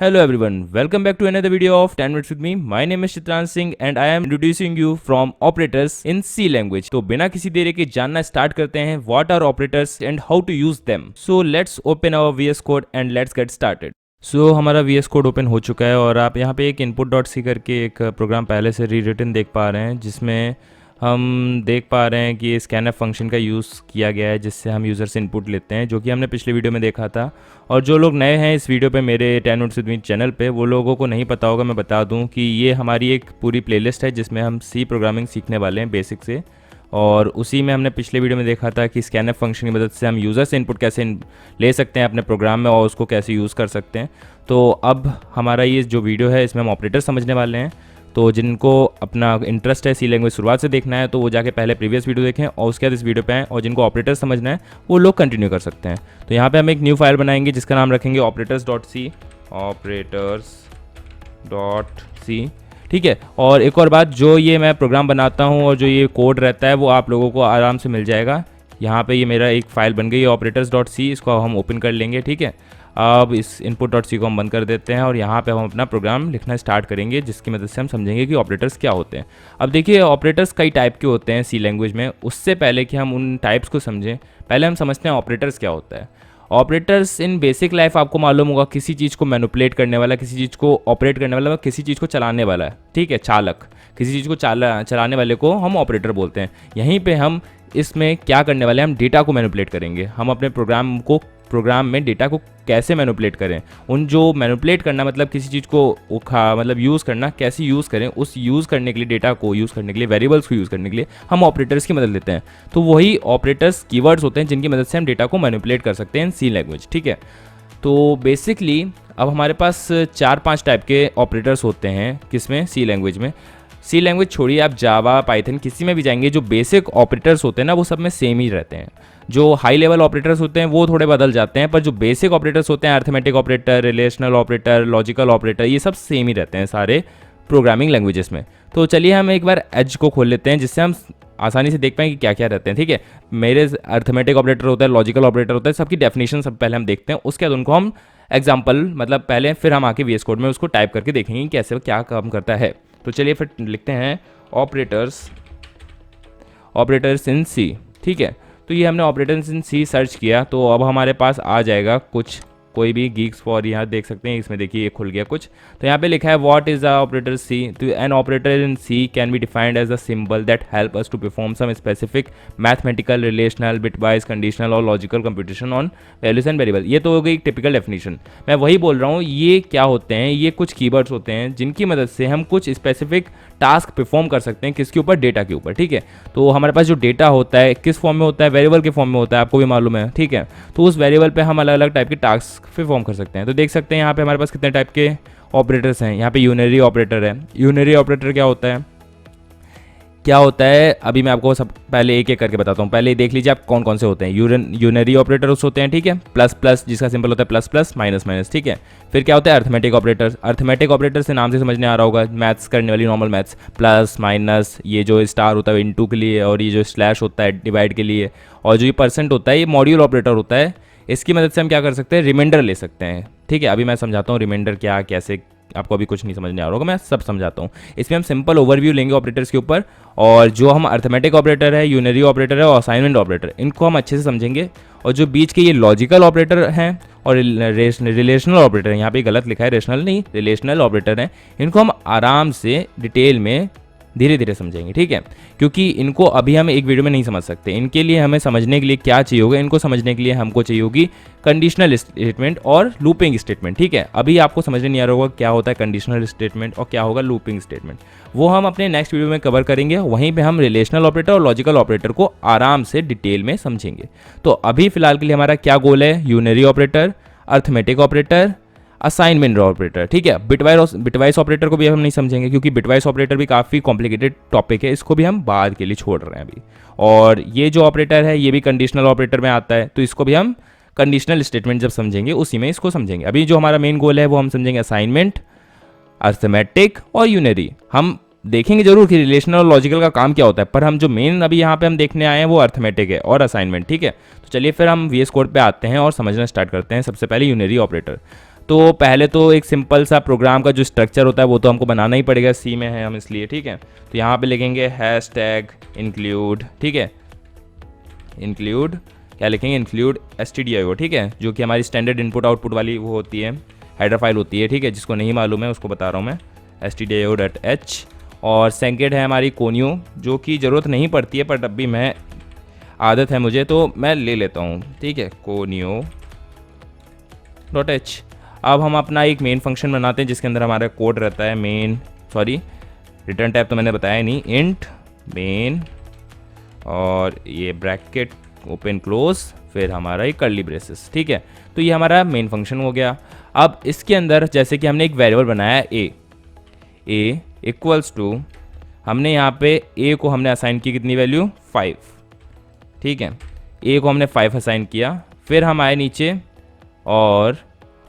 Hello everyone, welcome back to another video of 10 minutes with me. My name is Chitran Singh and I am introducing you from operators in C language. तो बिना किसी देरी के जानना start करते हैं what are operators and how to use them. So let's open our VS Code and let's get started. सो हमारा VS Code open हो चुका है और आप यहाँ पे एक input.c करके एक प्रोग्राम पहले से री रिटन देख पा रहे हैं, जिसमें हम देख पा रहे हैं कि स्कैनफ फंक्शन का यूज़ किया गया है, जिससे हम यूज़र से इनपुट लेते हैं, जो कि हमने पिछले वीडियो में देखा था। और जो लोग नए हैं इस वीडियो पे मेरे 10 मिनट्स विद मी चैनल पे, वो लोगों को नहीं पता होगा, मैं बता दूं कि ये हमारी एक पूरी प्लेलिस्ट है जिसमें हम सी प्रोग्रामिंग सीखने वाले हैं बेसिक से। और उसी में हमने पिछले वीडियो में देखा था कि स्कैनफ फंक्शन की मदद से हम यूज़र से इनपुट कैसे ले सकते हैं अपने प्रोग्राम में और उसको कैसे यूज़ कर सकते हैं। तो अब हमारा ये जो वीडियो है इसमें हम ऑपरेटर समझने वाले हैं। तो जिनको अपना इंटरेस्ट है सी लैंग्वेज शुरुआत से देखना है तो वो जाके पहले प्रीवियस वीडियो देखें और उसके बाद इस वीडियो पे आएँ, और जिनको ऑपरेटर समझना है वो लोग कंटिन्यू कर सकते हैं। तो यहाँ पे हम एक न्यू फाइल बनाएंगे जिसका नाम रखेंगे operators.c, operators.c, ठीक है। और एक और बात, जो ये मैं प्रोग्राम बनाता हूँ और जो ये कोड रहता है वो आप लोगों को आराम से मिल जाएगा। यहाँ पे ये मेरा एक फ़ाइल बन गई है operators.c, इसको हम ओपन कर लेंगे, ठीक है। अब इस input.c को हम बंद कर देते हैं और यहाँ पे हम अपना प्रोग्राम लिखना स्टार्ट करेंगे, जिसकी मदद से हम समझेंगे कि ऑपरेटर्स क्या होते हैं। अब देखिए, ऑपरेटर्स कई टाइप के होते हैं सी लैंग्वेज में। उससे पहले कि हम उन टाइप्स को समझें, पहले हम समझते हैं ऑपरेटर्स क्या होता है। ऑपरेटर्स इन बेसिक लाइफ आपको मालूम होगा, किसी चीज़ को मैनिपुलेट करने वाला, किसी चीज़ को ऑपरेट करने वाला, किसी चीज़ को चलाने वाला है, ठीक है, चालक। किसी चीज़ को चलाने वाले को हम ऑपरेटर बोलते हैं। यहीं पे हम इसमें क्या करने वाले हैं, हम डेटा को मैनिपुलेट करेंगे। हम अपने प्रोग्राम में डेटा को कैसे मैनिपुलेट करें, उन जो मैनिपुलेट करना मतलब किसी चीज़ को मतलब यूज़ करना, कैसे यूज़ करें, उस यूज़ करने के लिए, डेटा को यूज़ करने के लिए, वेरिएबल्स को यूज़ करने के लिए हम ऑपरेटर्स की मदद लेते हैं। तो वही ऑपरेटर्स कीवर्ड्स होते हैं जिनकी मदद से हम डेटा को मैनिपुलेट कर सकते हैं इन सी लैंग्वेज, ठीक है। तो बेसिकली अब हमारे पास 4-5 टाइप के ऑपरेटर्स होते हैं, किसमें, सी लैंग्वेज में। सी लैंग्वेज छोड़िए, आप जावा, पाइथन किसी में भी जाएंगे, जो बेसिक ऑपरेटर्स होते हैं ना वो सब में सेम ही रहते हैं। जो हाई लेवल ऑपरेटर्स होते हैं वो थोड़े बदल जाते हैं, पर जो बेसिक ऑपरेटर्स होते हैं, arithmetic operator, relational operator, logical operator, ये सब सेम ही रहते हैं सारे प्रोग्रामिंग लैंग्वेजेस में। तो चलिए हम एक बार एज को खोल लेते हैं, जिससे हम आसानी से देख पाएँ कि क्या क्या रहते हैं, ठीक है। मेरे अर्थमेटिक ऑपरेटर होता है, लॉजिकल ऑपरेटर होता है, सबकी डेफिनेशन सब पहले हम देखते हैं, उसके बाद उनको हम एग्जाम्पल मतलब पहले, फिर हम आके VS कोड में उसको टाइप करके देखेंगे कि कैसे क्या काम करता है। तो चलिए फिर लिखते हैं ऑपरेटर्स इन सी, ठीक है। तो ये हमने ऑपरेटर्स इन सी सर्च किया, तो अब हमारे पास आ जाएगा कुछ, कोई भी गीक्स फॉर, यहाँ देख सकते हैं, इसमें देखिए ये खुल गया कुछ। तो यहाँ पे लिखा है what is the operator C. तो an operator in C can be defined as a symbol that help us to perform some specific mathematical, relational, bitwise, conditional और logical computation on values and variable. ये तो हो गई typical definition. मैं वही बोल रहा हूँ, ये क्या होते हैं, ये कुछ कीवर्ड्स होते हैं जिनकी मदद से हम कुछ स्पेसिफिक टास्क परफॉर्म कर सकते हैं, किसके ऊपर, डेटा के ऊपर, ठीक है। तो हमारे पास जो डेटा होता है किस फॉर्म में होता है, वेरिएबल के फॉर्म में होता है, आपको भी मालूम है, ठीक है। तो उस वेरिएबल पे हम अलग अलग टाइप के टास्क परफॉर्म कर सकते हैं। तो देख सकते हैं यहाँ पे हमारे पास कितने टाइप के ऑपरेटर्स हैं। यहाँ पे यूनरी ऑपरेटर है। यूनरी ऑपरेटर क्या होता है अभी मैं आपको सब पहले एक एक करके बताता हूँ। पहले देख लीजिए आप कौन कौन से होते हैं। यूनरी ऑपरेटर्स होते हैं, ठीक है, प्लस प्लस जिसका सिंबल होता है प्लस प्लस, माइनस माइनस, ठीक है। फिर क्या होता है, अर्थमेटिक ऑपरेटर्स। अर्थमेटिक ऑपरेटर से नाम से समझने आ रहा होगा, मैथ्स करने वाली नॉर्मल मैथ्स, प्लस माइनस, ये जो स्टार होता है इनटू के लिए, और ये जो स्लैश होता है डिवाइड के लिए, और जो ये परसेंट होता है ये मॉड्यूल ऑपरेटर होता है। इसकी मदद से हम क्या कर सकते हैं, रिमाइंडर ले सकते हैं, ठीक है। अभी मैं समझाता हूँ रिमाइंडर क्या, कैसे, आपको अभी कुछ नहीं समझने आ रहा होगा, मैं सब समझाता हूँ। इसमें हम सिंपल ओवरव्यू लेंगे ऑपरेटर्स के ऊपर, और जो हम अर्थमेटिक ऑपरेटर है, यूनरी ऑपरेटर है और असाइनमेंट ऑपरेटर, इनको हम अच्छे से समझेंगे। और जो बीच के ये लॉजिकल ऑपरेटर हैं और रिलेशनल ऑपरेटर है, यहाँ पे गलत लिखा है, रेशनल नहीं, रिलेशनल ऑपरेटर हैं, इनको हम आराम से डिटेल में धीरे धीरे समझेंगे, ठीक है। क्योंकि इनको अभी हम एक वीडियो में नहीं समझ सकते। इनके लिए हमें समझने के लिए क्या चाहिए होगा, इनको समझने के लिए हमको चाहिए होगी कंडीशनल स्टेटमेंट और लूपिंग स्टेटमेंट, ठीक है। अभी आपको समझने नहीं आ रहा होगा क्या होता है कंडीशनल स्टेटमेंट और क्या होगा लूपिंग स्टेटमेंट, वो हम अपने नेक्स्ट वीडियो में कवर करेंगे। वहीं पे हम रिलेशनल ऑपरेटर और लॉजिकल ऑपरेटर को आराम से डिटेल में समझेंगे। तो अभी फिलहाल के लिए हमारा क्या गोल है, unary operator, arithmetic operator, assignment operator, ठीक है। बिटवाइस ऑपरेटर को भी हम नहीं समझेंगे, क्योंकि बिटवाइस ऑपरेटर भी काफ़ी कॉम्प्लिकेटेड टॉपिक है, इसको भी हम बाद के लिए छोड़ रहे हैं अभी। और ये जो ऑपरेटर है ये भी कंडीशनल ऑपरेटर में आता है, तो इसको भी हम कंडीशनल स्टेटमेंट जब समझेंगे उसी में इसको समझेंगे। अभी जो हमारा मेन गोल है वो हम समझेंगे असाइनमेंट, अर्थमेटिक और यूनरी। हम देखेंगे जरूर कि रिलेशनल और लॉजिकल का काम क्या होता है, पर हम जो मेन अभी यहाँ पे हम देखने आए हैं वो अर्थमेटिक है और असाइनमेंट, ठीक है। तो चलिए फिर हम VS कोड पे आते हैं और समझना स्टार्ट करते हैं। सबसे पहले यूनरी ऑपरेटर। तो पहले तो एक सिंपल सा प्रोग्राम का जो स्ट्रक्चर होता है वो तो हमको बनाना ही पड़ेगा, सी में है हम इसलिए, ठीक है। तो यहाँ पे लिखेंगे हैशटैग इंक्लूड, ठीक है, इंक्लूड क्या लिखेंगे, इंक्लूड stdio, ठीक है, जो कि हमारी स्टैंडर्ड इनपुट आउटपुट वाली वो होती है, हेडर फाइल होती है, ठीक है। जिसको नहीं मालूम है उसको बता रहा हूँ मैं, stdio.h। और सेकेंड है हमारी कोनियो, जो कि ज़रूरत नहीं पड़ती है पर तब भी मैं आदत है मुझे तो मैं ले लेता हूँ, ठीक है, conio.h। अब हम अपना एक मेन फंक्शन बनाते हैं जिसके अंदर हमारा कोड रहता है, मेन, सॉरी रिटर्न टाइप तो मैंने बताया नहीं, इंट मेन और ये ब्रैकेट ओपन क्लोज, फिर हमारा एक कर्ली ब्रेसेस, ठीक है। तो ये हमारा मेन फंक्शन हो गया। अब इसके अंदर जैसे कि हमने एक वेरिएबल बनाया ए इक्वल्स टू, हमने यहाँ पे ए को हमने असाइन की कितनी वैल्यू 5, ठीक है, ए को हमने 5 असाइन किया। फिर हम आए नीचे और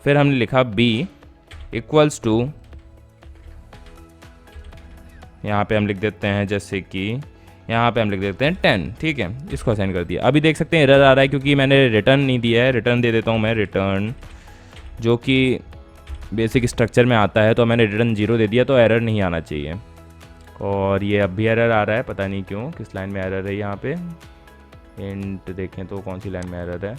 फिर हमने लिखा बी इक्वल्स टू, यहाँ पे हम लिख देते हैं जैसे कि यहाँ पे हम लिख देते हैं 10, ठीक है, इसको असाइन कर दिया। अभी देख सकते हैं एरर आ रहा है क्योंकि मैंने रिटर्न नहीं दिया है, रिटर्न दे देता हूँ मैं, रिटर्न जो कि बेसिक स्ट्रक्चर में आता है, तो मैंने रिटर्न 0 दे दिया तो एरर नहीं आना चाहिए। और ये अब भी एरर आ रहा है, पता नहीं क्यों, किस लाइन में एरर है यहाँ पे, इंट देखें तो कौन सी लाइन में एरर है,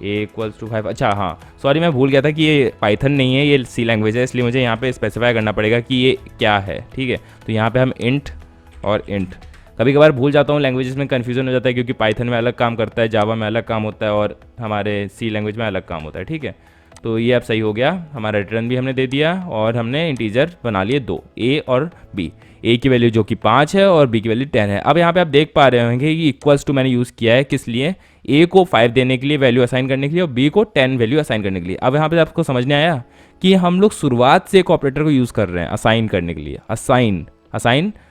ए इक्वल्स टू 5, अच्छा हाँ सॉरी मैं भूल गया था कि ये पाइथन नहीं है, ये सी लैंग्वेज है, इसलिए मुझे यहाँ पे स्पेसिफाई करना पड़ेगा कि ये क्या है, ठीक है। तो यहाँ पे हम इंट और इंट, कभी कभार भूल जाता हूँ, लैंग्वेजेस में कन्फ्यूजन हो जाता है क्योंकि पाइथन में अलग काम करता है, जावा में अलग काम होता है और हमारे सी लैंग्वेज में अलग काम होता है, ठीक है। तो ये अब सही हो गया, हमारा रिटर्न भी हमने दे दिया और हमने इंटीजर बना लिए 2, ए और बी, ए की वैल्यू जो कि 5 है और बी की वैल्यू 10 है। अब यहाँ पे आप देख पा रहे होंगे कि इक्वल्स टू मैंने यूज़ किया है किस लिए, ए को 5 देने के लिए, वैल्यू असाइन करने के लिए, और बी को 10 वैल्यू असाइन करने के लिए। अब यहाँ पे आपको समझने आया कि हम लोग शुरुआत से एक ऑपरेटर को यूज़ कर रहे हैं असाइन करने के लिए, असाइन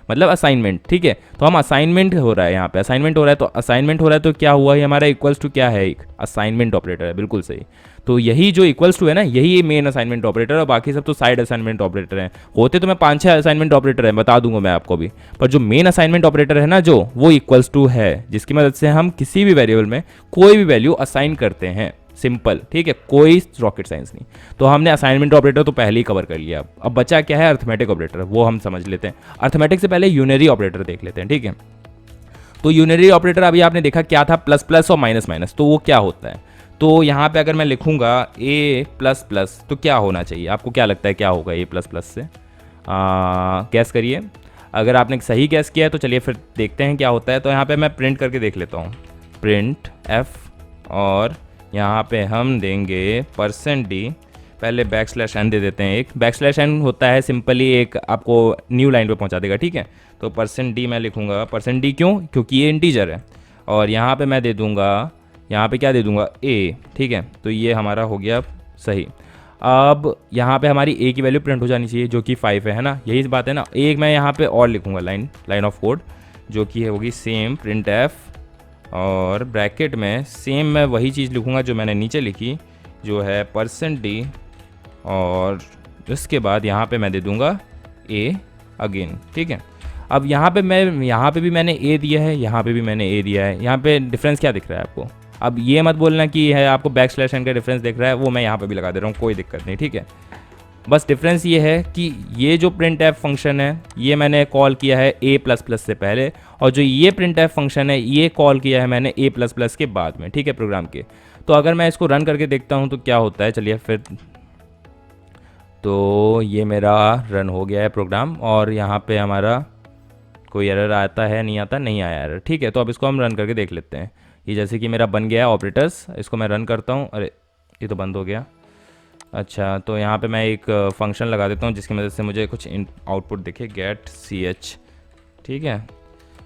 मतलब असाइनमेंट, ठीक है। तो हम असाइनमेंट हो रहा है, यहाँ पे असाइनमेंट हो रहा है, तो असाइनमेंट हो रहा है तो क्या हुआ, ये हमारा इक्वल्स टू क्या है, एक असाइनमेंट ऑपरेटर है, बिल्कुल सही। तो यही जो इक्वल्स टू है ना, यही मेन असाइनमेंट ऑपरेटर, और बाकी सब तो साइड असाइनमेंट ऑपरेटर हैं। होते तो मैं 5-6 असाइनमेंट ऑपरेटर हैं, बता दूंगा मैं आपको भी, पर जो मेन असाइनमेंट ऑपरेटर है ना जो, वो इक्वल्स टू है, जिसकी मदद से हम किसी भी वेरिएबल में कोई भी वैल्यू असाइन करते हैं, सिंपल, ठीक है, कोई रॉकेट साइंस नहीं। तो हमने असाइनमेंट ऑपरेटर तो पहले ही कवर कर लिया। अब बचा क्या है, अर्थमेटिक ऑपरेटर, वो हम समझ लेते हैं। अर्थमेटिक से पहले यूनरी ऑपरेटर देख लेते हैं, ठीक है। तो यूनरी ऑपरेटर अभी आपने देखा क्या था, प्लस प्लस और माइनस माइनस, तो वो क्या होता है। तो यहाँ पे अगर मैं लिखूंगा ए प्लस प्लस तो क्या होना चाहिए, आपको क्या लगता है क्या होगा ए प्लस प्लस से, गैस करिए। अगर आपने सही गैस किया है तो चलिए फिर देखते हैं क्या होता है। तो यहाँ पे मैं प्रिंट करके देख लेता हूँ, प्रिंट एफ, और यहाँ पे हम देंगे %d, पहले \n दे देते हैं, एक \n होता है सिंपली एक आपको न्यू लाइन पे पहुँचा देगा, ठीक है। तो %d मैं लिखूँगा, %d क्यों, क्योंकि ये इंटीजर है, और यहाँ पे मैं दे दूँगा, यहाँ पे क्या दे दूँगा a, ठीक है। तो ये हमारा हो गया सही। अब यहाँ पे हमारी a की वैल्यू प्रिंट हो जानी चाहिए जो कि 5 है ना, यही बात है ना। एक मैं यहाँ पे और लिखूँगा लाइन ऑफ कोड जो कि होगी सेम प्रिंट एफ, और ब्रैकेट में सेम मैं वही चीज़ लिखूँगा जो मैंने नीचे लिखी, जो है %d, और उसके बाद यहाँ पे मैं दे दूँगा a अगेन, ठीक है। अब यहाँ पे भी मैंने a दिया है, यहाँ पे भी मैंने a दिया है। यहाँ पे डिफरेंस क्या दिख रहा है आपको, अब ये मत बोलना कि है आपको \n का डिफरेंस दिख रहा है, वो मैं यहाँ पे भी लगा दे रहा हूँ, कोई दिक्कत नहीं, ठीक है। बस डिफरेंस ये है कि ये जो प्रिंट एफ फंक्शन है ये मैंने कॉल किया है a++ से पहले, और जो ये प्रिंट एफ फंक्शन है ये कॉल किया है मैंने a++ के बाद में, ठीक है, प्रोग्राम के। तो अगर मैं इसको रन करके देखता हूँ तो क्या होता है, चलिए फिर। तो ये मेरा रन हो गया है प्रोग्राम, और यहाँ पे हमारा कोई एरर आता है, नहीं आता, नहीं आया एरर, ठीक है। तो अब इसको हम रन करके देख लेते हैं। ये जैसे कि मेरा बन गया ऑपरेटर्स, इसको मैं रन करता हूँ, अरे ये तो बंद हो गया। अच्छा, तो यहाँ पे मैं एक फंक्शन लगा देता हूँ जिसकी मदद से मुझे कुछ आउटपुट दिखे, गेट ch, ठीक है।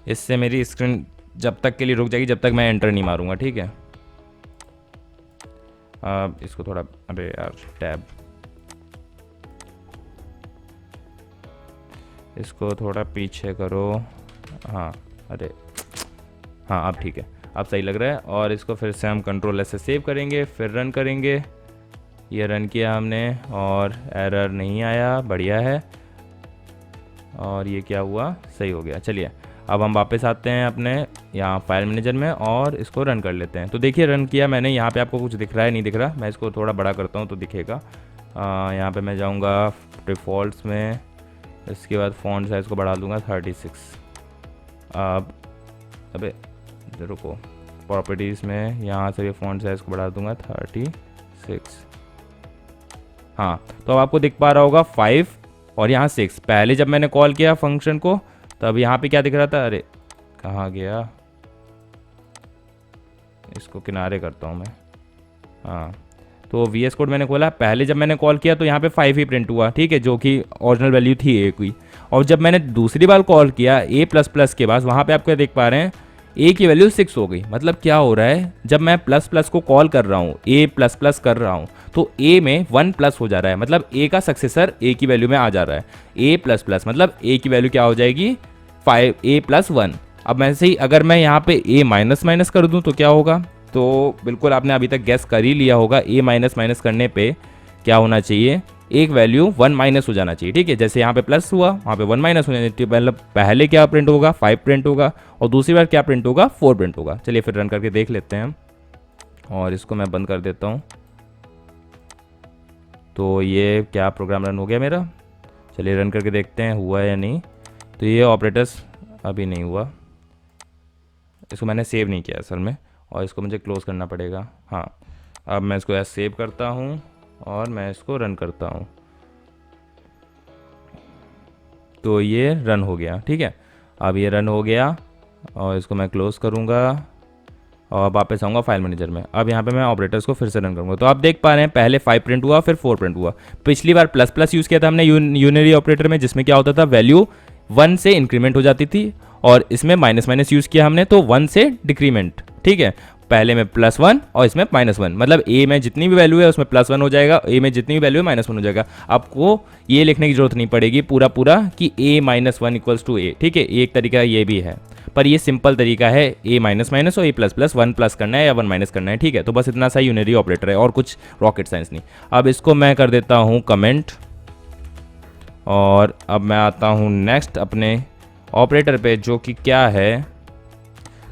इससे मेरी स्क्रीन जब तक के लिए रुक जाएगी जब तक मैं एंटर नहीं मारूंगा, ठीक है। अब इसको थोड़ा, अरे यार टैब, इसको थोड़ा पीछे करो, हाँ अरे हाँ अब ठीक है, अब सही लग रहा है। और इसको फिर से हम Ctrl+S से सेव करेंगे, फिर रन करेंगे। ये रन किया हमने और एरर नहीं आया, बढ़िया है। और ये क्या हुआ, सही हो गया। चलिए अब हम वापस आते हैं अपने यहाँ फाइल मैनेजर में और इसको रन कर लेते हैं। तो देखिए रन किया मैंने, यहाँ पे आपको कुछ दिख रहा है नहीं दिख रहा, मैं इसको थोड़ा बड़ा करता हूँ तो दिखेगा। यहाँ पे मैं जाऊँगा डिफ़ॉल्ट्स में, इसके बाद फ़ॉन्ट साइज़ को बढ़ा दूँगा 36। अब अबे रुको, प्रॉपर्टीज़ में यहाँ से भी फ़ॉन्ट साइज़ को बढ़ा दूँगा 36। हाँ, तो अब आपको दिख पा रहा होगा 5 और यहाँ 6। पहले जब मैंने कॉल किया फंक्शन को तब यहाँ पे क्या दिख रहा था, अरे कहाँ गया, इसको किनारे करता हूँ मैं। हाँ, तो VS कोड मैंने खोला, पहले जब मैंने कॉल किया तो यहाँ पे 5 ही प्रिंट हुआ, ठीक है, जो कि ओरिजिनल वैल्यू थी ए की। और जब मैंने दूसरी बार कॉल किया A++ के बाद, वहाँ पे आप क्या देख पा रहे हैं, ए की वैल्यू 6 हो गई। मतलब क्या हो रहा है, जब मैं ++ को कॉल कर रहा हूँ, A++ कर रहा हूँ, तो A में 1+ हो जा रहा है, मतलब A का सक्सेसर A की वैल्यू में आ जा रहा है। A++ मतलब A की वैल्यू क्या हो जाएगी, 5A+1। अब मैं से ही अगर मैं यहाँ पे A- कर दूँ तो क्या होगा, तो बिल्कुल आपने अभी तक गैस कर ही लिया होगा, A- करने पे क्या होना चाहिए, एक वैल्यू 1- हो जाना चाहिए, ठीक है। जैसे यहाँ पे प्लस हुआ, वहाँ पे 1- हो जाना चाहिए। मतलब पहले क्या प्रिंट होगा, 5 प्रिंट होगा, और दूसरी बार क्या प्रिंट होगा, 4 प्रिंट होगा। चलिए फिर रन करके देख लेते हैं, और इसको मैं बंद कर देता हूँ। तो ये क्या प्रोग्राम रन हो गया मेरा। चलिए रन करके देखते हैं हुआ या नहीं। तो ये ऑपरेटर्स अभी नहीं हुआ, इसको मैंने सेव नहीं किया असल में, और इसको मुझे क्लोज़ करना पड़ेगा। हाँ, अब मैं इसको ऐसे सेव करता हूँ और मैं इसको रन करता हूँ, तो ये रन हो गया, ठीक है। अब ये रन हो गया और इसको मैं क्लोज़ करूँगा और वापस आऊँगा फाइल मैनेजर में। अब यहाँ पे मैं ऑपरेटर्स को फिर से रन करूँगा। तो आप देख पा रहे हैं पहले 5 प्रिंट हुआ, फिर 4 प्रिंट हुआ। पिछली बार ++ यूज़ किया था हमने यूनरी ऑपरेटर में, जिसमें क्या होता था, वैल्यू 1 से इंक्रीमेंट हो जाती थी, और इसमें माइनस यूज़ किया हमने तो 1 से डिक्रीमेंट, ठीक है। पहले में +1 और इसमें -1, मतलब ए में जितनी भी वैल्यू है उसमें +1 हो जाएगा, ए में जितनी भी वैल्यू है -1 हो जाएगा। आपको ये लिखने की जरूरत नहीं पड़ेगी पूरा कि A-1 = A, ठीक है। एक तरीका ये भी है, पर ये सिंपल तरीका है, A- और A++ 1+ करना है या 1- करना है, ठीक है। तो बस इतना सा यूनरी ऑपरेटर है और कुछ रॉकेट साइंस नहीं। अब इसको मैं कर देता हूँ कमेंट, और अब मैं आता हूँ नेक्स्ट अपने ऑपरेटर पे, जो कि क्या है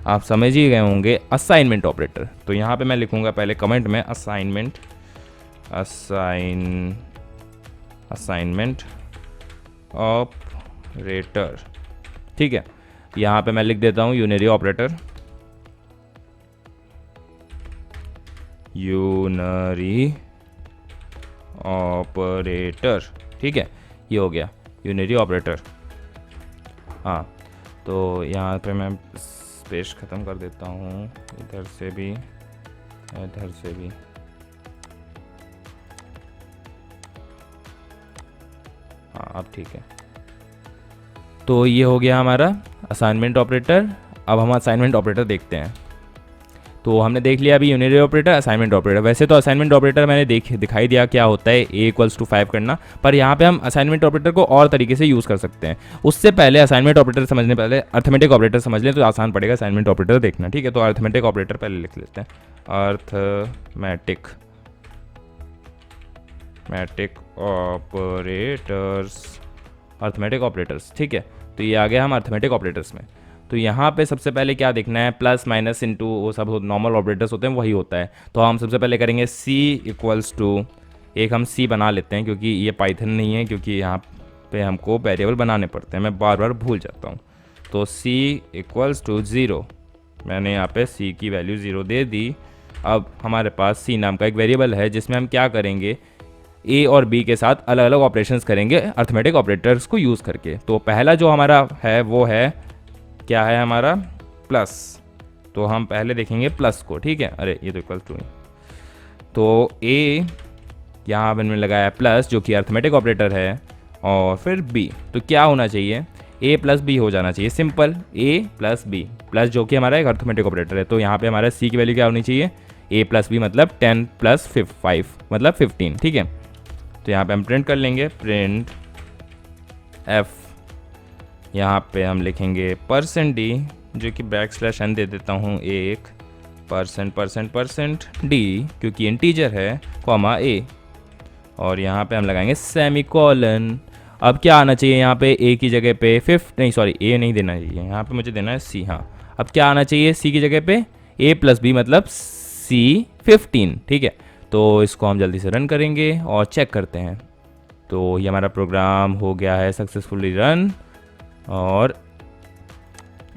आप समझ ही गए होंगे, असाइनमेंट ऑपरेटर। तो यहाँ पे मैं लिखूँगा पहले कमेंट में असाइनमेंट ऑपरेटर, ठीक है। यहाँ पे मैं लिख देता हूँ यूनरी ऑपरेटर, ठीक है। ये हो गया यूनरी ऑपरेटर। हाँ, तो यहाँ पे मैं स्पेस ख़त्म कर देता हूँ, इधर से भी इधर से भी। हाँ, अब ठीक है। तो ये हो गया हमारा असाइनमेंट ऑपरेटर। अब हम असाइनमेंट ऑपरेटर देखते हैं। तो हमने देख लिया अभी यूनरी ऑपरेटर, असाइनमेंट ऑपरेटर। वैसे तो असाइनमेंट ऑपरेटर मैंने दिखाई दिया क्या होता है, A=5 करना, पर यहाँ पे हम असाइनमेंट ऑपरेटर को और तरीके से यूज़ कर सकते हैं। उससे पहले असाइनमेंट ऑपरेटर समझने पहले अर्थमेटिक ऑपरेटर समझ लें तो आसान पड़ेगा असाइनमेंट ऑपरेटर देखना, ठीक है। तो अर्थमेटिक ऑपरेटर पहले लिख लेते हैं, अर्थमेटिक ऑपरेटर्स, ठीक है। तो ये आ गया हम अर्थमेटिक ऑपरेटर्स में। तो यहाँ पे सबसे पहले क्या देखना है, प्लस माइनस इंटू, वो सब नॉर्मल ऑपरेटर्स होते हैं, वही होता है। तो हम सबसे पहले करेंगे C=, एक हम C बना लेते हैं, क्योंकि ये पाइथन नहीं है, क्योंकि यहाँ पे हमको वेरिएबल बनाने पड़ते हैं, मैं बार बार भूल जाता हूँ। तो C=0, मैंने यहाँ पे C की वैल्यू 0 दे दी। अब हमारे पास C नाम का एक वेरिएबल है, जिसमें हम क्या करेंगे, A और B के साथ अलग अलग ऑपरेशंस करेंगे अर्थमेटिक ऑपरेटर्स को यूज़ करके। तो पहला जो हमारा है वो है, क्या है हमारा, प्लस। तो हम पहले देखेंगे प्लस को, ठीक है। अरे ये तो इक्वल टू, तो A यहाँ मैंने लगाया प्लस, जो कि अर्थमेटिक ऑपरेटर है, और फिर B। तो क्या होना चाहिए, A+B हो जाना चाहिए, सिंपल A+B, प्लस जो कि हमारा एक अर्थमेटिक ऑपरेटर है। तो यहाँ पे हमारा C की वैल्यू क्या होनी चाहिए, A+B मतलब 10 + 5 मतलब 15, ठीक है। तो यहाँ पे हम प्रिंट कर लेंगे, प्रिंट F, यहाँ पे हम लिखेंगे %d, जो कि बैकस्लैश n दे देता हूँ, एक %d, क्योंकि इंटीजर है, कॉमा A, और यहाँ पे हम लगाएंगे सेमीकोलन। अब क्या आना चाहिए यहाँ पे, A की जगह पे A नहीं देना चाहिए, यहाँ पे मुझे देना है C। हाँ, अब क्या आना चाहिए सी की जगह पे, a प्लस बी मतलब C15, ठीक है। तो इसको हम जल्दी से रन करेंगे और चेक करते हैं। तो ये हमारा प्रोग्राम हो गया है सक्सेसफुली रन, और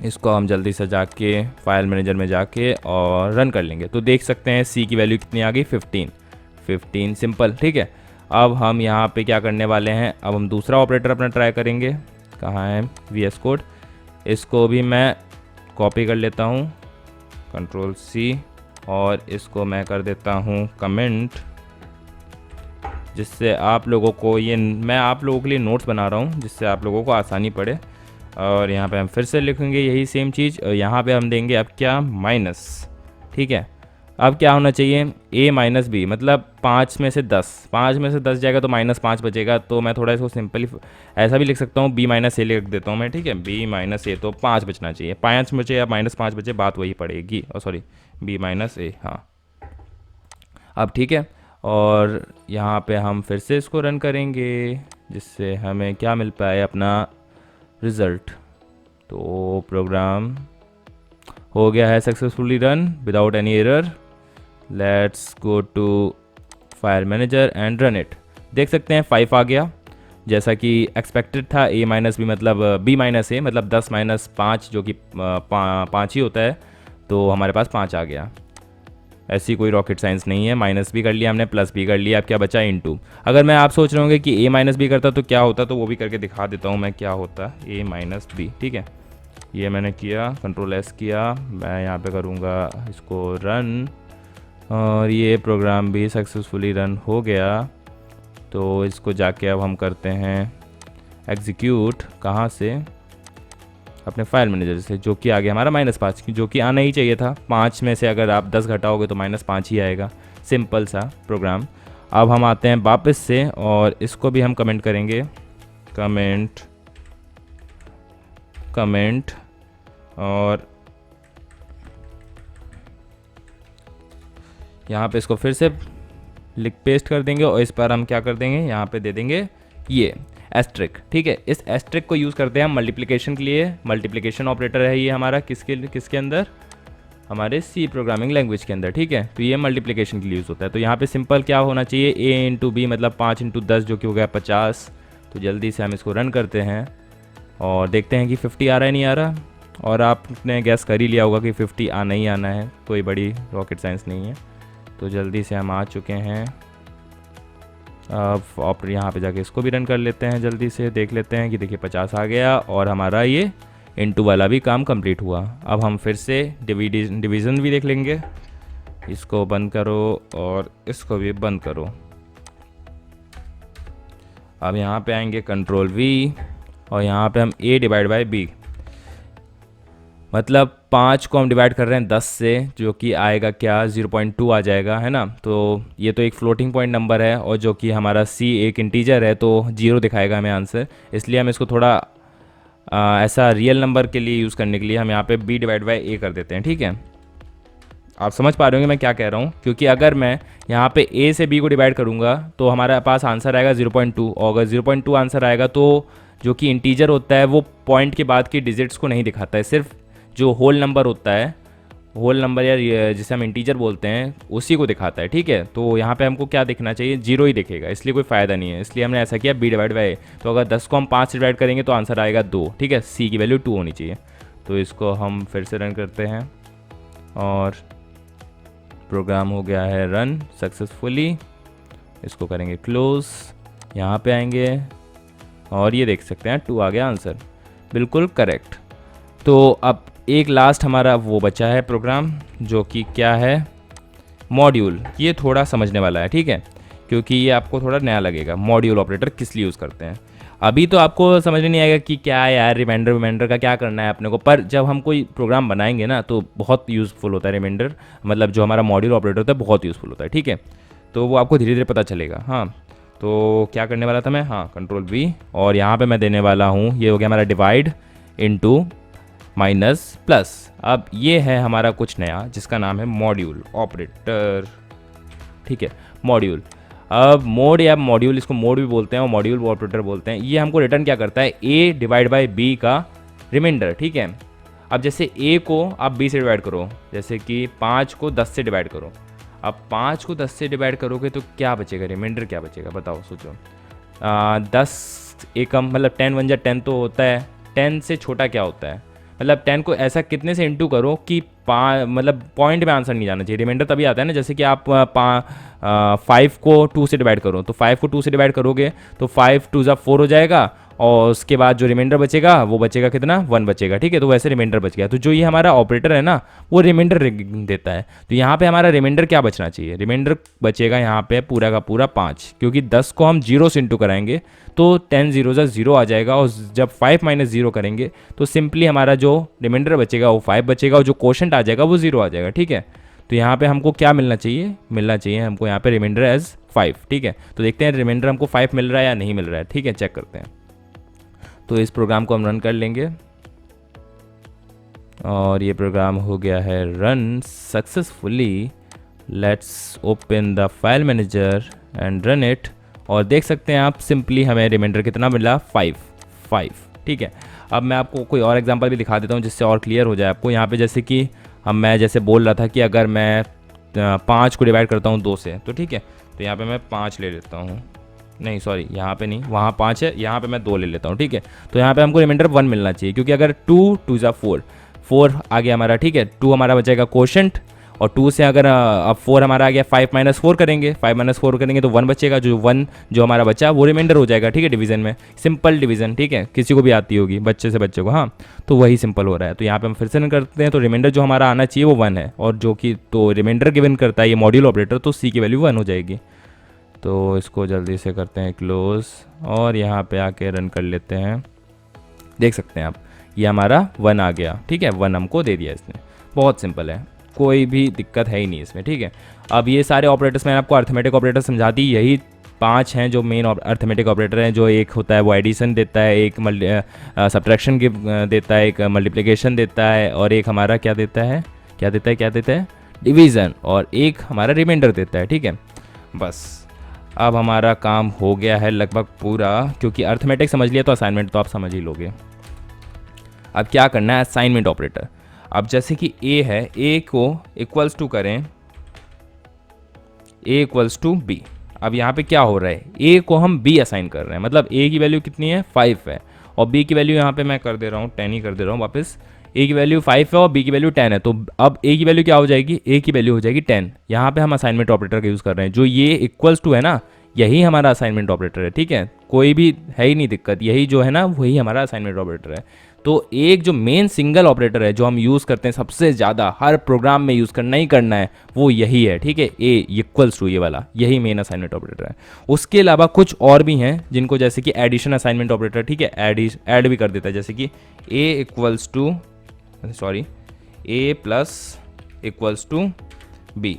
इसको हम जल्दी से जाके फाइल मैनेजर में जाके और रन कर लेंगे। तो देख सकते हैं सी की वैल्यू कितनी आ गई, 15 सिंपल, ठीक है। अब हम यहाँ पे क्या करने वाले हैं, अब हम दूसरा ऑपरेटर अपना ट्राई करेंगे। कहाँ है VS कोड, इसको भी मैं कॉपी कर लेता हूँ, Ctrl+C, और इसको मैं कर देता हूँ कमेंट, जिससे आप लोगों को ये, मैं आप लोगों के लिए नोट्स बना रहा हूँ जिससे आप लोगों को आसानी पड़े। और यहाँ पे हम फिर से लिखेंगे यही सेम चीज़, और यहाँ पे हम देंगे अब क्या, माइनस, ठीक है। अब क्या होना चाहिए, a माइनस बी मतलब 5 में से 10, 5 में से 10 जाएगा तो -5 बचेगा। तो मैं थोड़ा इसको सिंपली ऐसा भी लिख सकता हूँ, b माइनस ए लिख देता हूँ मैं, ठीक है। b माइनस ए, तो 5 बचना चाहिए, 5 बचे या -5 बचे, बात वही पड़ेगी। और सॉरी, b माइनस ए, हाँ अब ठीक है। और यहाँ पे हम फिर से इसको रन करेंगे, जिससे हमें क्या मिल पाए, अपना रिज़ल्ट। तो प्रोग्राम हो गया है successfully run without any error. Let's go to file manager and run it. देख सकते हैं 5 आ गया, जैसा कि एक्सपेक्टेड था। a माइनस बी मतलब b माइनस ए मतलब 10 माइनस 5 जो कि 5 ही होता है, तो हमारे पास 5 आ गया। ऐसी कोई रॉकेट साइंस नहीं है, माइनस भी कर लिया हमने, प्लस भी कर लिया, अब क्या बचा, इनटू। अगर मैं आप सोच रहे होंगे कि a माइनस बी करता तो क्या होता, तो वो भी करके दिखा देता हूँ मैं क्या होता, a माइनस बी, ठीक है। ये मैंने किया, Ctrl+S किया, मैं यहाँ पे करूँगा इसको रन, और ये प्रोग्राम भी सक्सेसफुली रन हो गया। तो इसको जाके अब हम करते हैं एग्जीक्यूट, कहाँ से, अपने फाइल मैनेजर से, जो कि आ गया हमारा -5, जो कि आना ही चाहिए था। 5 में से अगर आप 10 घटाओगे तो -5 ही आएगा, सिंपल सा प्रोग्राम। अब हम आते हैं वापस से, और इसको भी हम कमेंट करेंगे, कमेंट, और यहाँ पे इसको फिर से लिख पेस्ट कर देंगे, और इस पर हम क्या कर देंगे, यहाँ पे दे देंगे ये एस्ट्रिक, ठीक है। इस एस्ट्रिक को यूज़ करते हैं हम मल्टीप्लिकेशन के लिए, मल्टीप्लिकेशन ऑपरेटर है ये हमारा, किसके अंदर, हमारे सी प्रोग्रामिंग लैंग्वेज के अंदर, ठीक है। तो ये मल्टीप्लिकेशन के लिए यूज़ होता है। तो यहाँ पे सिंपल क्या होना चाहिए, a इंटू बी मतलब 5 इंटू 10 जो कि हो गया 50। तो जल्दी से हम इसको रन करते हैं और देखते हैं कि 50 आ रहा है नहीं आ रहा। और आपने गैस कर ही लिया होगा कि 50 आना ही आना है, कोई बड़ी रॉकेट साइंस नहीं है। तो जल्दी से हम आ चुके हैं। अब ऑपरेटर यहाँ पे जाके इसको भी रन कर लेते हैं, जल्दी से देख लेते हैं कि देखिए 50 आ गया, और हमारा ये इनटू वाला भी काम कंप्लीट हुआ। अब हम फिर से डिवीज़न भी देख लेंगे, इसको बंद करो और इसको भी बंद करो। अब यहाँ पे आएंगे Ctrl+V, और यहाँ पे हम a डिवाइड बाई b, मतलब 5 को हम डिवाइड कर रहे हैं 10 से, जो कि आएगा क्या, 0.2 आ जाएगा, है ना। तो ये तो एक फ्लोटिंग पॉइंट नंबर है, और जो कि हमारा c एक इंटीजर है, तो 0 दिखाएगा हमें आंसर। इसलिए हम इसको थोड़ा ऐसा रियल नंबर के लिए यूज़ करने के लिए हम यहाँ पे b डिवाइड बाई a कर देते हैं, ठीक है। आप समझ पा रहे होंगे मैं क्या कह रहा हूँ, क्योंकि अगर मैं यहाँ पे a से b को डिवाइड करूँगा तो हमारे पास आंसर आएगा 0.2, और अगर 0.2 आंसर आएगा तो जो कि इंटीजर होता है वो पॉइंट के बाद की डिजिट्स को नहीं दिखाता है, सिर्फ जो होल नंबर होता है, होल नंबर या जिसे हम इंटीजर बोलते हैं, उसी को दिखाता है, ठीक है। तो यहाँ पे हमको क्या दिखना चाहिए, 0 ही दिखेगा, इसलिए कोई फ़ायदा नहीं है। इसलिए हमने ऐसा किया b डिवाइड बाई a। तो अगर 10 को हम 5 से डिवाइड करेंगे तो आंसर आएगा 2, ठीक है। c की वैल्यू 2 होनी चाहिए। तो इसको हम फिर से रन करते हैं, और प्रोग्राम हो गया है रन सक्सेसफुली। इसको करेंगे क्लोज, यहाँ पे आएंगे और ये देख सकते हैं 2 आ गया आंसर, बिल्कुल करेक्ट। तो अब एक लास्ट हमारा वो बचा है प्रोग्राम, जो कि क्या है, मॉड्यूल। ये थोड़ा समझने वाला है, ठीक है, क्योंकि ये आपको थोड़ा नया लगेगा। मॉड्यूल ऑपरेटर किस लिए यूज़ करते हैं अभी तो आपको समझ में नहीं आएगा कि क्या है यार, रिमाइंडर का क्या करना है अपने को, पर जब हम कोई प्रोग्राम बनाएंगे ना तो बहुत यूज़फुल होता है रिमाइंडर, मतलब जो हमारा मॉड्यूल ऑपरेटर होता है बहुत यूज़फुल होता है, ठीक है। तो वो आपको धीरे धीरे पता चलेगा। हाँ, तो क्या करने वाला था मैं, हाँ Ctrl+V, और यहाँ पे मैं देने वाला हूँ, ये हो गया हमारा डिवाइड इनटू माइनस प्लस। अब ये है हमारा कुछ नया, जिसका नाम है मॉड्यूल ऑपरेटर, ठीक है, मॉड्यूल। अब मोड या मॉड्यूल, इसको मोड भी बोलते हैं और मॉड्यूल ऑपरेटर बोलते हैं। ये हमको रिटर्न क्या करता है, a डिवाइड बाई b का रिमाइंडर, ठीक है। अब जैसे a को आप b से डिवाइड करो, जैसे कि 5 को 10 से डिवाइड करो। अब 5 को 10 से डिवाइड करोगे तो क्या बचेगा, रिमाइंडर क्या बचेगा बताओ, सोचो। 10 एकम मतलब 10 1 जा 10 तो होता है, 10 से छोटा क्या होता है, मतलब 10 को ऐसा कितने से इंटू करो कि मतलब पॉइंट में आंसर नहीं जाना चाहिए, रिमाइंडर तभी आता है ना। जैसे कि आप 5 को 2 से डिवाइड करो, तो 5 को 2 से डिवाइड करोगे तो 5 2 जा 4 हो जाएगा, और उसके बाद जो रिमाइंडर बचेगा वो बचेगा कितना, 1 बचेगा, ठीक है। तो वैसे रिमाइंडर बच गया। तो जो ये हमारा ऑपरेटर है ना वो रिमाइंडर देता है। तो यहाँ पे हमारा रिमाइंडर क्या बचना चाहिए, रिमाइंडर बचेगा यहाँ पे पूरा का पूरा 5, क्योंकि 10 को हम 0 से इंटू कराएंगे तो 10 0 जा 0 आ जाएगा, और जब 5 माइनस 0 करेंगे तो सिंपली हमारा जो रिमाइंडर बचेगा वो 5 बचेगा, और जो क्वोशंट आ जाएगा वो 0 आ जाएगा, ठीक है। तो यहाँ पे हमको क्या मिलना चाहिए हमको यहाँ पे रिमाइंडर एज 5, ठीक है। तो देखते हैं रिमाइंडर हमको 5 मिल रहा है या नहीं मिल रहा है, ठीक है, चेक करते हैं। तो इस प्रोग्राम को हम रन कर लेंगे, और ये प्रोग्राम हो गया है run successfully. Let's open the file manager and run it, और देख सकते हैं आप सिंपली हमें रिमाइंडर कितना मिला, 5, ठीक है। अब मैं आपको कोई और एग्जांपल भी दिखा देता हूँ जिससे और क्लियर हो जाए आपको। यहाँ पे जैसे कि मैं जैसे बोल रहा था कि अगर मैं 5 को डिवाइड करता हूँ 2 से, तो ठीक है, तो यहाँ पे मैं 5 ले लेता हूँ, नहीं सॉरी यहाँ पे नहीं, वहाँ 5 है, यहाँ पे मैं 2 ले लेता हूँ, ठीक है। तो यहाँ पे हमको रिमाइंडर 1 मिलना चाहिए, क्योंकि अगर 2 2 जा 4 आ गया हमारा, ठीक है, 2 हमारा बचेगा क्वोशंट, और 2 से अगर अब 4 हमारा आ गया, 5 माइनस 4 करेंगे, 5 माइनस 4 करेंगे तो 1 बचेगा, जो 1 जो हमारा बचा वो रिमाइंडर हो जाएगा, ठीक है, डिवीजन में, सिंपल डिवीजन, ठीक है, किसी को भी आती होगी बच्चे से बच्चे को, हाँ, तो वही सिंपल हो रहा है। तो यहाँ पे हम फिर से रन करते हैं, तो रिमाइंडर जो हमारा आना चाहिए वो 1 है, और जो कि तो रिमाइंडर गिवन करता है ये मॉड्यूल ऑपरेटर, तो सी की वैल्यू 1 हो जाएगी। तो इसको जल्दी से करते हैं क्लोज, और यहाँ पे आके रन कर लेते हैं। देख सकते हैं आप ये हमारा 1 आ गया, ठीक है, 1 हमको दे दिया इसने। बहुत सिंपल है, कोई भी दिक्कत है ही नहीं इसमें, ठीक है। अब ये सारे ऑपरेटर्स मैंने आपको अर्थमेटिक ऑपरेटर समझा दी, यही 5 हैं जो मेन अर्थमेटिक ऑपरेटर हैं। जो एक होता है वो एडिशन देता है, एक सब्ट्रैक्शन देता है, एक मल्टीप्लिकेशन देता है, और एक हमारा क्या देता है डिवीज़न, और एक हमारा रिमाइंडर देता है, ठीक है। बस अब हमारा काम हो गया है लगभग पूरा, क्योंकि अर्थमेटिक समझ लिया तो असाइनमेंट तो आप समझ ही लोगे। अब क्या करना है, असाइनमेंट ऑपरेटर। अब जैसे कि a है, a को इक्वल्स टू करें, a इक्वल्स टू b। अब यहाँ पे क्या हो रहा है, a को हम b असाइन कर रहे हैं, मतलब a की वैल्यू कितनी है, 5 है, और b की वैल्यू यहाँ पे मैं कर दे रहा हूँ 10 ही कर दे रहा हूँ वापस। a की वैल्यू 5 है और b की वैल्यू 10 है, तो अब a की वैल्यू क्या हो जाएगी, a की वैल्यू हो जाएगी 10। यहाँ पे हम असाइनमेंट ऑपरेटर का यूज़ कर रहे हैं, जो ये इक्वल्स टू है ना, यही हमारा असाइनमेंट ऑपरेटर है, ठीक है, कोई भी है ही नहीं दिक्कत, यही जो है ना वही हमारा असाइनमेंट ऑपरेटर है। तो एक जो मेन सिंगल ऑपरेटर है जो हम यूज़ करते हैं सबसे ज़्यादा, हर प्रोग्राम में यूज़ करना ही करना है, वो यही है, ठीक है, ए इक्वल्स टू, ये वाला यही मेन असाइनमेंट ऑपरेटर है। उसके अलावा कुछ और भी हैं जिनको, जैसे कि एडिशन असाइनमेंट ऑपरेटर, ठीक है, ऐड भी कर देता है, जैसे कि A equals to A plus equals to B.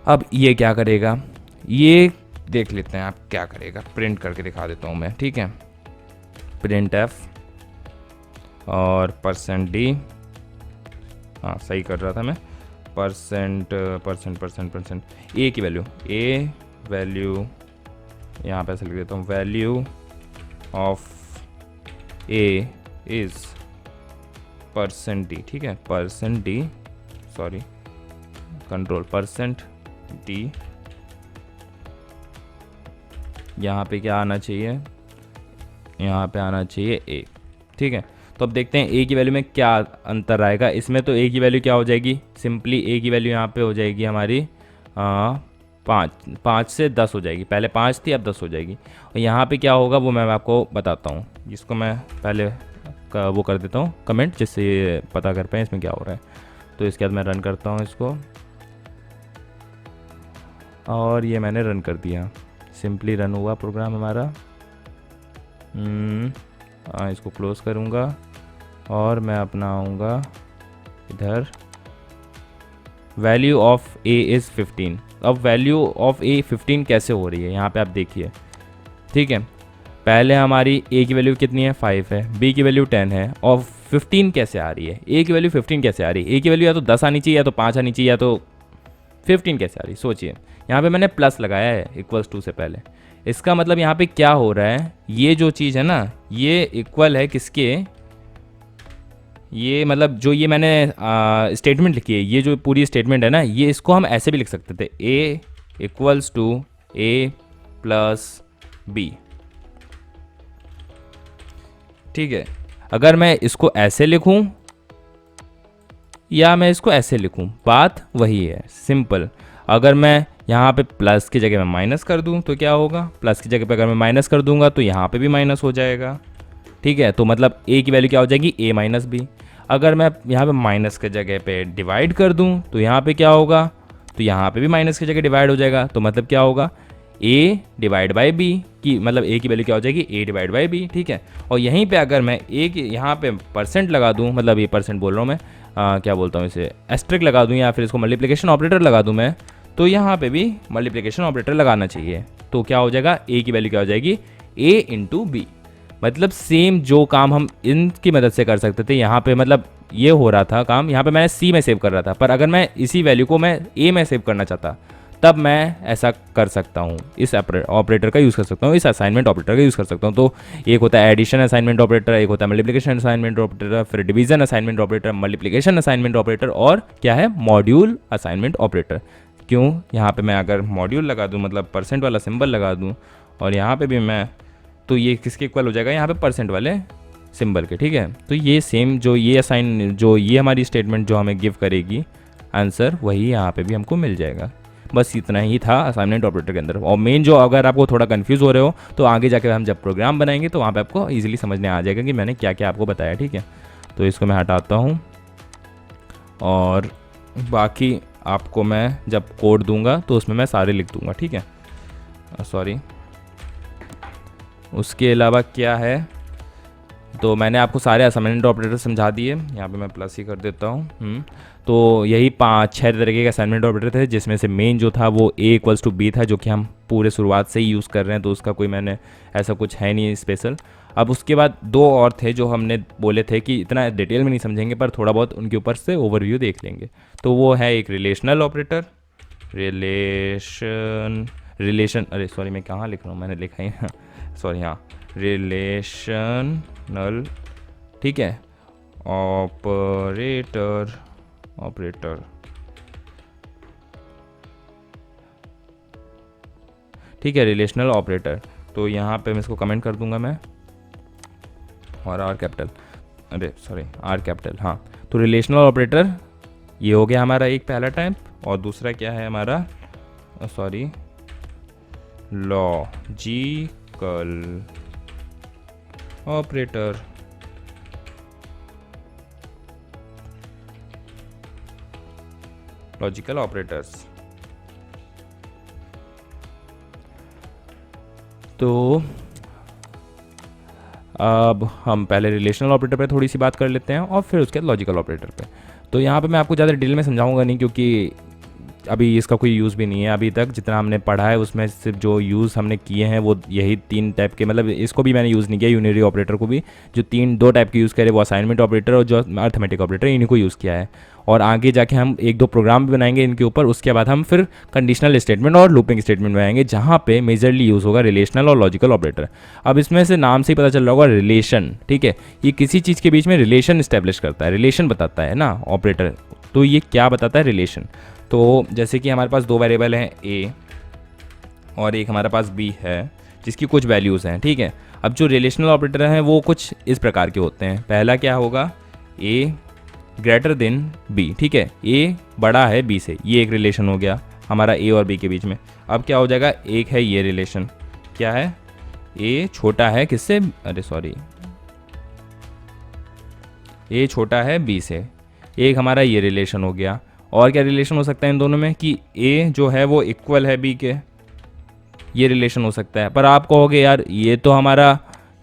अब ये क्या करेगा, ये देख लेते हैं आप क्या करेगा, प्रिंट करके दिखा देता हूँ मैं, ठीक है, प्रिंट एफ और %d, हाँ सही कर रहा था मैं, परसेंट ए की वैल्यू यहाँ पे ऐसे लिख देता हूँ, value of A is %d, ठीक है, %d सॉरी कंट्रोल %d, यहाँ पे क्या आना चाहिए, यहाँ पे आना चाहिए a, ठीक है। तो अब देखते हैं a की वैल्यू में क्या अंतर आएगा इसमें। तो a की वैल्यू क्या हो जाएगी, सिंपली a की वैल्यू यहाँ पे हो जाएगी हमारी 5 से 10 हो जाएगी, पहले 5 थी अब 10 हो जाएगी। और यहाँ पे क्या होगा वो मैं आपको बताता हूँ, जिसको मैं पहले वो कर देता हूँ कमेंट, जिससे ये पता कर पाएँ इसमें क्या हो रहा है। तो इसके बाद मैं रन करता हूँ इसको, और ये मैंने रन कर दिया, सिंपली रन हुआ प्रोग्राम हमारा। इसको क्लोज़ करूँगा और मैं अपना आऊँगा इधर, वैल्यू ऑफ ए इज़ 15। अब वैल्यू ऑफ ए 15 कैसे हो रही है यहाँ पे आप देखिए, ठीक है, पहले हमारी ए की वैल्यू कितनी है, 5 है, बी की वैल्यू 10 है, और 15 कैसे आ रही है, ए की वैल्यू 15 कैसे आ रही है, ए की वैल्यू या तो 10 आनी चाहिए या तो 5 आनी चाहिए, या तो 15 कैसे आ रही है, सोचिए। यहाँ पे मैंने प्लस लगाया है इक्वल्स टू से पहले, इसका मतलब यहाँ पे क्या हो रहा है, ये जो चीज़ है ना ये इक्वल है किसके, ये मतलब जो ये मैंने स्टेटमेंट लिखी है, ये जो पूरी स्टेटमेंट है ना, ये इसको हम ऐसे भी लिख सकते थे, A equals to A plus B. ठीक है, अगर मैं इसको ऐसे लिखूं या मैं इसको ऐसे लिखूं, बात वही है, सिंपल। अगर मैं यहाँ पे प्लस की जगह में माइनस कर दूं तो क्या होगा, प्लस की जगह पे अगर मैं माइनस कर दूंगा तो यहाँ पे भी माइनस हो जाएगा। ठीक है, तो मतलब ए की वैल्यू क्या हो जाएगी, ए माइनस बी। अगर मैं यहाँ पे माइनस की जगह पे डिवाइड कर दूँ तो यहाँ पे क्या होगा, तो यहाँ पे भी माइनस की जगह डिवाइड हो जाएगा। तो मतलब क्या होगा, ए डिवाइड बाई बी की, मतलब ए की वैल्यू क्या हो जाएगी, ए डिवाइड बाई बी। ठीक है, और यहीं पे अगर मैं ए की यहाँ पे परसेंट लगा दूँ, मतलब ये परसेंट बोल रहा हूँ मैं, क्या बोलता हूँ इसे, एस्ट्रिक लगा दूँ या फिर इसको मल्टीप्लिकेशन ऑपरेटर लगा दूँ मैं, तो यहाँ पे भी मल्टीप्लिकेशन ऑपरेटर लगाना चाहिए। तो क्या हो जाएगा, ए की वैल्यू क्या हो जाएगी, ए इंटू बी। मतलब सेम जो काम हम इनकी मदद से कर सकते थे, यहाँ पे मतलब ये हो रहा था काम, यहाँ पे मैंने सी में सेव कर रहा था, पर अगर मैं इसी वैल्यू को मैं ए में सेव करना चाहता तब मैं ऐसा कर सकता हूँ, इस ऑपरेटर का यूज़ कर सकता हूँ, इस असाइनमेंट ऑपरेटर का यूज़ कर सकता हूँ। तो एक होता है एडिशन असाइनमेंट ऑपरेटर, एक होता है मल्टीप्लिकेशन असाइनमेंट ऑपरेटर, फिर division assignment operator, multiplication assignment operator, और क्या है, मॉड्यूल असाइनमेंट ऑपरेटर। क्यों, यहाँ पे मैं अगर मॉड्यूल लगा दूँ, मतलब परसेंट वाला सिंबल लगा दूँ, और यहाँ पे भी मैं, तो ये किसके इक्वल हो जाएगा, यहाँ पे परसेंट वाले सिंबल के। ठीक है, तो ये सेम जो ये हमारी स्टेटमेंट जो हमें गिव करेगी आंसर, वही यहाँ पे भी हमको मिल जाएगा। बस इतना ही था असाइनमेंट ऑपरेटर के अंदर। और मेन जो, अगर आपको थोड़ा कंफ्यूज हो रहे हो तो आगे जाके हम जब प्रोग्राम बनाएंगे तो वहाँ पे आपको इजीली समझने आ जाएगा कि मैंने क्या क्या आपको बताया। ठीक है, तो इसको मैं हटाता हूँ और बाकी आपको मैं जब कोड दूंगा तो उसमें मैं सारे लिख दूंगा। ठीक है, सॉरी, उसके अलावा क्या है, तो मैंने आपको सारे असाइनमेंट ऑपरेटर समझा दिए। यहाँ पे मैं प्लस ही कर देता हूँ। तो यही 5-6 तरीके के असाइनमेंट ऑपरेटर थे, जिसमें से मेन जो था वो ए इक्वल्स टू बी था, जो कि हम पूरे शुरुआत से ही यूज़ कर रहे हैं, तो उसका कोई मैंने ऐसा कुछ है नहीं स्पेशल। अब उसके बाद 2 और थे जो हमने बोले थे कि इतना डिटेल में नहीं समझेंगे, पर थोड़ा बहुत उनके ऊपर से ओवरव्यू देख लेंगे। तो वो है एक रिलेशनल ऑपरेटर, रिलेशन अरे सॉरी, मैं कहाँ लिख रहा हूँ, मैंने लिखा ही सॉरी, हाँ, रिलेशनल। ठीक है, ऑपरेटर ठीक है, रिलेशनल ऑपरेटर। तो यहाँ पे मैं इसको कमेंट कर दूंगा मैं, और आर कैपिटल, अरे सॉरी, आर कैपिटल, हाँ। तो रिलेशनल ऑपरेटर ये हो गया हमारा एक पहला टाइप, और दूसरा क्या है हमारा, sorry, logical operator. Logical operators. तो अब हम पहले रिलेशनल ऑपरेटर पे थोड़ी सी बात कर लेते हैं और फिर उसके बाद लॉजिकल ऑपरेटर पे। तो यहाँ पे मैं आपको ज़्यादा डिटेल में समझाऊंगा नहीं, क्योंकि अभी इसका कोई यूज़ भी नहीं है। अभी तक जितना हमने पढ़ा है उसमें सिर्फ जो यूज़ हमने किए हैं वो यही 3 टाइप के, मतलब इसको भी मैंने यूज़ नहीं किया, यूनिटरी ऑपरेटर को भी। जो 2 टाइप के यूज़ करे वो असाइनमेंट ऑपरेटर और जो अर्थमेटिक ऑपरेटर, इन्हीं को यूज़ किया है। और आगे जाके हम 1-2 प्रोग्राम भी बनाएंगे इनके ऊपर। उसके बाद हम फिर कंडीशनल स्टेटमेंट और लूपिंग स्टेटमेंट बनाएंगे, जहाँ पे मेजरली यूज़ होगा रिलेशनल और लॉजिकल ऑपरेटर। अब इसमें से नाम से ही पता चल रहा होगा रिलेशन, ठीक है, ये किसी चीज़ के बीच में रिलेशन इस्टेब्लिश करता है, रिलेशन बताता है ना ऑपरेटर। तो ये क्या बताता है, रिलेशन। तो जैसे कि हमारे पास 2 वेरिएबल हैं, ए और एक हमारे पास बी है, जिसकी कुछ वैल्यूज़ हैं, ठीक है। अब जो रिलेशनल ऑपरेटर हैं वो कुछ इस प्रकार के होते हैं। पहला क्या होगा, ए ग्रेटर देन बी, ठीक है, ए बड़ा है बी से, ये एक रिलेशन हो गया हमारा ए और बी के बीच में। अब क्या हो जाएगा, एक है ये रिलेशन, क्या है, ए छोटा है किससे, अरे सॉरी, ए छोटा है बी से, एक हमारा ये रिलेशन हो गया। और क्या रिलेशन हो सकता है इन दोनों में, कि ए जो है वो इक्वल है बी के, ये रिलेशन हो सकता है। पर आप कहोगे यार ये तो हमारा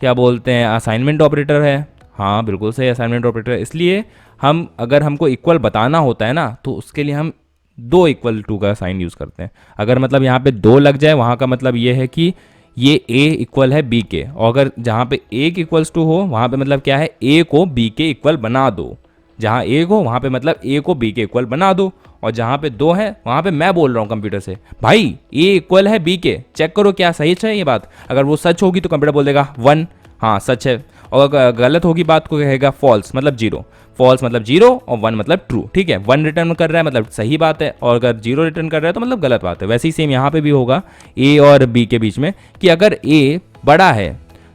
क्या बोलते हैं असाइनमेंट ऑपरेटर है। हाँ बिल्कुल सही, असाइनमेंट ऑपरेटर। इसलिए हम अगर हमको इक्वल बताना होता है ना, तो उसके लिए हम 2 इक्वल टू का साइन यूज़ करते हैं। अगर मतलब यहाँ पे 2 लग जाए, वहाँ का मतलब ये है कि ये ए इक्वल है बी के। और अगर जहाँ पे ए इक्वल्स टू हो, वहाँ पे मतलब क्या है, ए को बी के इक्वल बना दो। जहाँ ए हो वहाँ पे मतलब ए को बी के इक्वल बना दो। और जहाँ पे 2 है वहाँ पे मैं बोल रहा हूँ कंप्यूटर से, भाई ए इक्वल है बी के, चेक करो क्या सही है ये बात। अगर वो सच होगी तो कंप्यूटर बोल देगा 1, हाँ सच है। और अगर गलत होगी बात को कहेगा फॉल्स मतलब जीरो, फॉल्स मतलब जीरो और वन मतलब ट्रू, ठीक है। वन रिटर्न कर रहा है मतलब सही बात है, और अगर जीरो रिटर्न कर रहा है तो मतलब गलत बात है। वैसे ही सेम यहाँ पे भी होगा ए और बी के बीच में कि अगर ए बड़ा है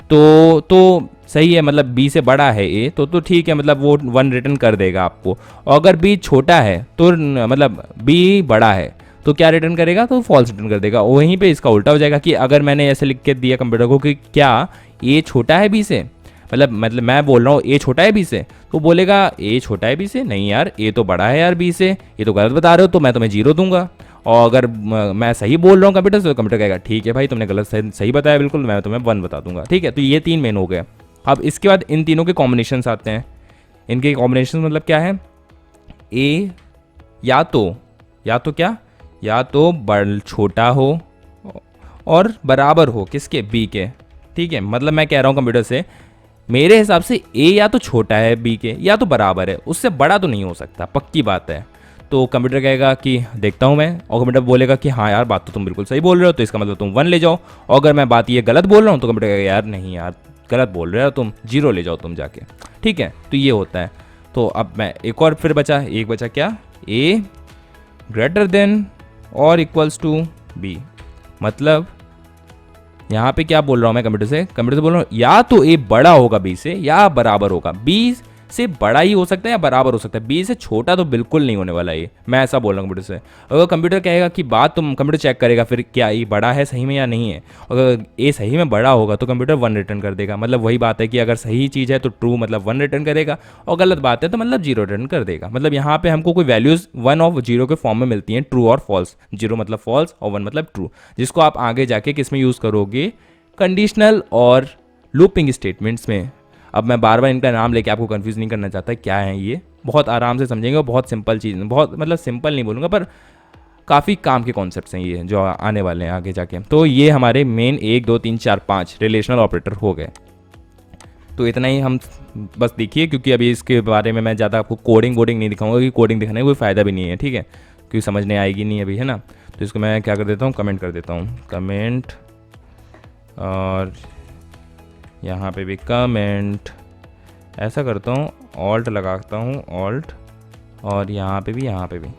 तो सही है, मतलब बी से बड़ा है ए तो ठीक है, मतलब वो वन रिटर्न कर देगा आपको। और अगर बी छोटा है तो मतलब बी बड़ा है तो क्या रिटर्न करेगा, तो फॉल्स रिटर्न कर देगा। वहीं पे इसका उल्टा हो जाएगा कि अगर मैंने ऐसे लिख के दिया कंप्यूटर को कि क्या ए छोटा है बी से, मतलब मैं बोल रहा हूँ ए छोटा है बी से, तो बोलेगा ए छोटा है बी से, नहीं यार ए तो बड़ा है यार बी से, ये तो गलत बता रहे हो, तो मैं तुम्हें जीरो दूंगा। और अगर मैं सही बोल रहा हूँ कंप्यूटर से, तो कंप्यूटर कहेगा ठीक है भाई तुमने गलत सही बताया बिल्कुल, मैं तुम्हें वन बता दूंगा, ठीक है। तो ये तीन मेन हो गए। अब इसके बाद इन तीनों के कॉम्बिनेशंस आते हैं। इनके कॉम्बिनेशन मतलब क्या है, ए या तो क्या, या तो बड़ छोटा हो और बराबर हो किसके, बी के, ठीक है। मतलब मैं कह रहा हूँ कंप्यूटर से मेरे हिसाब से ए या तो छोटा है बी के या तो बराबर है, उससे बड़ा तो नहीं हो सकता, पक्की बात है। तो कंप्यूटर कहेगा कि देखता हूँ मैं, और कंप्यूटर बोलेगा कि हाँ यार बात तो तुम बिल्कुल सही बोल रहे हो, तो इसका मतलब तुम वन ले जाओ। और अगर मैं बात ये गलत बोल रहा हूँ तो कंप्यूटर कहेगा यार नहीं यार गलत बोल रहे हो तुम, जीरो ले जाओ तुम जाके, ठीक है। तो ये होता है। तो अब मैं एक और फिर बचा, एक बचा क्या, ए ग्रेटर देन और इक्वल्स टू बी। मतलब यहाँ पे क्या बोल रहा हूँ मैं कंप्यूटर से बोल रहा हूँ या तो ए बड़ा होगा बी से या बराबर होगा, बी से बड़ा ही हो सकता है या बराबर हो सकता है, बी से छोटा तो बिल्कुल नहीं होने वाला ये, मैं ऐसा बोल रहा हूँ कंप्यूटर से। अगर कंप्यूटर कहेगा कि बात, तुम कंप्यूटर चेक करेगा फिर क्या ये बड़ा है सही में या नहीं है। अगर ए सही में बड़ा होगा तो कंप्यूटर वन रिटर्न कर देगा, मतलब वही बात है कि अगर सही चीज़ है तो ट्रू मतलब वन रिटर्न करेगा, और गलत बात है तो मतलब जीरो रिटर्न कर देगा। मतलब यहाँ पे हमको कोई वैल्यूज़ वन और जीरो के फॉर्म में मिलती हैं, ट्रू और फॉल्स, जीरो मतलब फॉल्स और वन मतलब ट्रू, जिसको आप आगे जाके किस में यूज़ करोगे, कंडीशनल और लूपिंग स्टेटमेंट्स में। अब मैं बार बार इनका नाम लेके आपको कंफ्यूज नहीं करना चाहता क्या है ये, बहुत आराम से समझेंगे और बहुत सिंपल चीज़, बहुत मतलब सिंपल नहीं बोलूँगा पर काफ़ी काम के कॉन्सेप्ट्स हैं ये जो आने वाले हैं आगे जाके। तो ये हमारे मेन 1 2 3 4 5 रिलेशनल ऑपरेटर हो गए। तो इतना ही हम बस देखिए, क्योंकि अभी इसके बारे में मैं ज़्यादा आपको कोडिंग वोडिंग नहीं दिखाऊंगा, क्योंकि कोडिंग दिखाने का कोई फ़ायदा भी नहीं है, ठीक है, क्योंकि समझने आएगी नहीं अभी, है ना। तो इसको मैं क्या कर देता हूँ, कमेंट कर देता हूँ, कमेंट, और यहाँ पे भी कमेंट, ऐसा करता हूँ, ऑल्ट लगाता हूँ, ऑल्ट, और यहाँ पे भी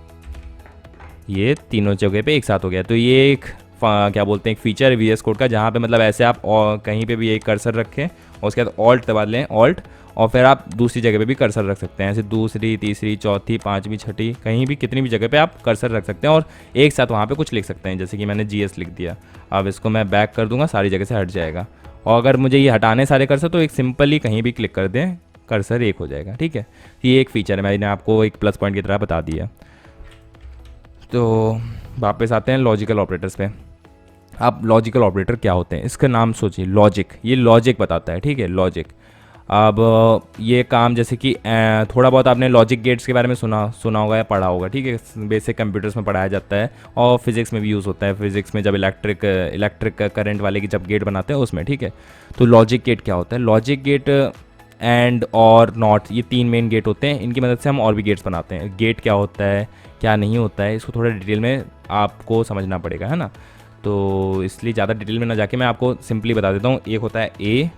ये तीनों जगह पे एक साथ हो गया। तो ये एक क्या बोलते हैं, एक फीचर है VS कोड का, जहाँ पे मतलब ऐसे आप कहीं पे भी एक कर्सर रखें और उसके बाद ऑल्ट दबा लें, ऑल्ट, और फिर आप दूसरी जगह पे भी कर्सर रख सकते हैं, ऐसे दूसरी तीसरी चौथी पांचवी छठी कहीं भी कितनी भी जगह पे आप कर्सर रख सकते हैं और एक साथ वहाँ पे कुछ लिख सकते हैं। जैसे कि मैंने GS लिख दिया, अब इसको मैं बैक कर दूंगा, सारी जगह से हट जाएगा। और अगर मुझे ये हटाने सारे कर्सर तो एक सिंपली कहीं भी क्लिक कर दें, कर्सर एक हो जाएगा, ठीक है। ये एक फ़ीचर है, मैंने आपको एक प्लस पॉइंट की तरह बता दिया। तो वापस आते हैं लॉजिकल ऑपरेटर्स पे। अब लॉजिकल ऑपरेटर क्या होते हैं, इसका नाम सोचिए, लॉजिक, ये लॉजिक बताता है, ठीक है, लॉजिक। अब ये काम जैसे कि थोड़ा बहुत आपने लॉजिक गेट्स के बारे में सुना होगा या पढ़ा होगा, ठीक है, बेसिक कंप्यूटर्स में पढ़ाया जाता है और फिजिक्स में भी यूज़ होता है, फिजिक्स में जब इलेक्ट्रिक करंट वाले की जब गेट बनाते हैं उसमें, ठीक है। तो लॉजिक गेट क्या होता है, लॉजिक गेट एंड और नॉट, ये तीन मेन गेट होते हैं, इनकी मदद से हम और भी गेट्स बनाते हैं। गेट क्या होता है क्या नहीं होता है, इसको थोड़ा डिटेल में आपको समझना पड़ेगा, है ना। तो इसलिए ज़्यादा डिटेल में ना जाके मैं आपको सिंपली बता देता हूँ। एक होता है ए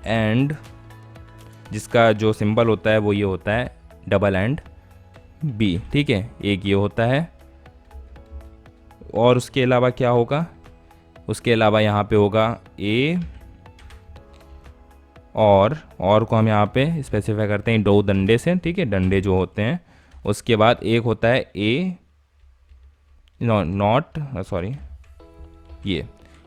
एंड, जिसका जो सिंबल होता है वो ये होता है डबल एंड बी, ठीक है, एक ये होता है। और उसके अलावा क्या होगा, उसके अलावा यहाँ पे होगा ए और को हम यहाँ पे स्पेसिफाई करते हैं दो डंडे से, ठीक है, डंडे जो होते हैं। उसके बाद एक होता है ए नॉट, सॉरी,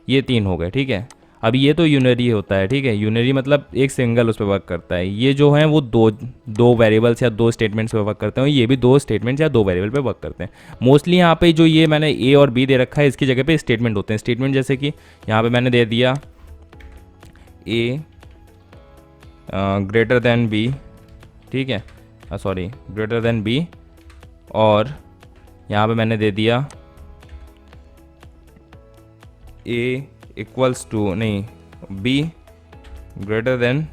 ये तीन हो गए, ठीक है। अब ये तो यूनरी होता है, ठीक है, यूनरी मतलब एक सिंगल उस पर वर्क करता है। ये जो है वो दो वेरिएबल्स या दो स्टेटमेंट्स पे वर्क करते हैं, ये भी दो स्टेटमेंट्स या दो वेरिएबल पे वर्क करते हैं। मोस्टली यहाँ पे जो ये मैंने ए और बी दे रखा है, इसकी जगह पे स्टेटमेंट होते हैं। स्टेटमेंट जैसे कि यहाँ पे मैंने दे दिया ए ग्रेटर देन बी, ठीक है, सॉरी ग्रेटर देन बी, और यहाँ पे मैंने दे दिया ए इक्वल्स टू, नहीं, बी ग्रेटर देन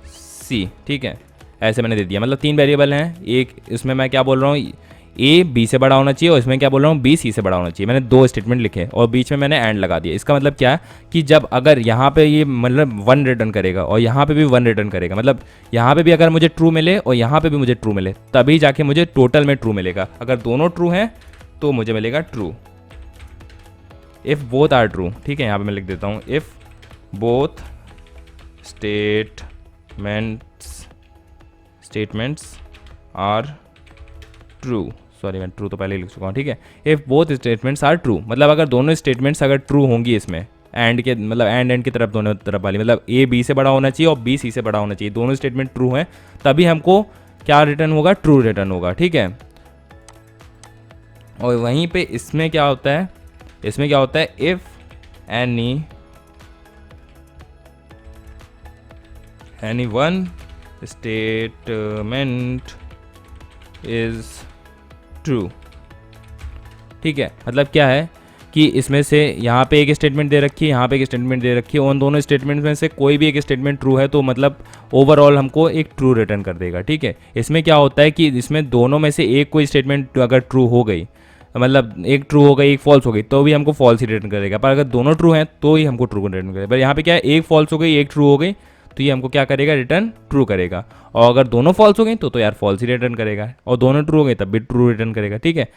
सी, ठीक है, ऐसे मैंने दे दिया। मतलब तीन वेरिएबल हैं, एक इसमें मैं क्या बोल रहा हूँ, ए बी से बड़ा होना चाहिए, और इसमें क्या बोल रहा हूँ बी सी से बड़ा होना चाहिए। मैंने दो स्टेटमेंट लिखे और बीच में मैंने एंड लगा दिया। इसका मतलब क्या है कि जब अगर यहाँ पे ये मतलब 1 रिटर्न करेगा और यहाँ पे भी 1 रिटर्न करेगा, मतलब यहाँ पे भी अगर मुझे ट्रू मिले और यहाँ पे भी मुझे ट्रू मिले, तभी जाके मुझे टोटल में ट्रू मिलेगा। अगर दोनों ट्रू हैं तो मुझे मिलेगा true. If both are true, ठीक है, यहाँ पे मैं लिख देता हूँ if both statements are true, sorry मैं ट्रू तो पहले ही लिख चुका हूँ, ठीक है। If both statements are true, मतलब अगर दोनों स्टेटमेंट्स अगर ट्रू होंगी इसमें, एंड के मतलब एंड की तरफ, दोनों तरफ वाली, मतलब ए बी से बड़ा होना चाहिए और बी सी से बड़ा होना चाहिए, दोनों स्टेटमेंट ट्रू हैं, तभी हमको क्या रिटर्न होगा, ट्रू रिटर्न होगा, ठीक है। और वहीं पे इसमें क्या होता है, इसमें क्या होता है, if any one statement is true, ठीक है। मतलब क्या है कि इसमें से यहाँ पे एक स्टेटमेंट दे रखी है, यहाँ पे एक स्टेटमेंट दे रखी है, उन दोनों स्टेटमेंट में से कोई भी एक स्टेटमेंट ट्रू है तो मतलब ओवरऑल हमको एक ट्रू रिटर्न कर देगा, ठीक है। इसमें क्या होता है कि इसमें दोनों में से एक कोई स्टेटमेंट अगर ट्रू हो गई, मतलब एक ट्रू हो गई एक फॉल्स हो गई, तो भी हमको फॉल्स ही रिटर्न करेगा, पर अगर दोनों ट्रू हैं तो ही हमको ट्रू रिटर्न करेगा। पर यहाँ पे क्या है, एक फॉल्स हो गई एक ट्रू हो गई, तो ये हमको क्या करेगा, रिटर्न ट्रू करेगा। और अगर दोनों फॉल्स हो गई तो यार फॉल्स ही रिटर्न करेगा, और दोनों ट्रू हो गई तब भी ट्रू रिटर्न करेगा, ठीक है।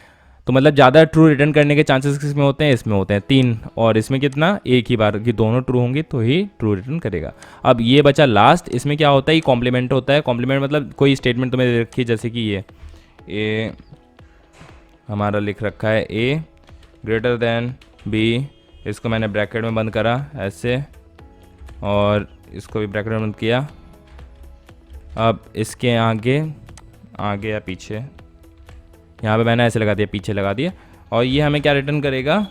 तो मतलब ज़्यादा ट्रू रिटर्न करने के चांसेस किसमें होते हैं, इसमें होते हैं 3, और इसमें कितना, एक ही बार कि दोनों ट्रू होंगे तो ही ट्रू रिटर्न करेगा। अब ये बचा लास्ट, इसमें क्या होता है, ये कॉम्प्लीमेंट होता है। कॉम्प्लीमेंट मतलब कोई स्टेटमेंट तुम्हें दे रखी है, जैसे कि ये ए हमारा लिख रखा है ए ग्रेटर देन बी, इसको मैंने ब्रैकेट में बंद करा ऐसे, और इसको भी ब्रैकेट में बंद किया। अब इसके आगे या पीछे, यहाँ पे मैंने ऐसे लगा दिया, पीछे लगा दिया, और ये हमें क्या रिटर्न करेगा,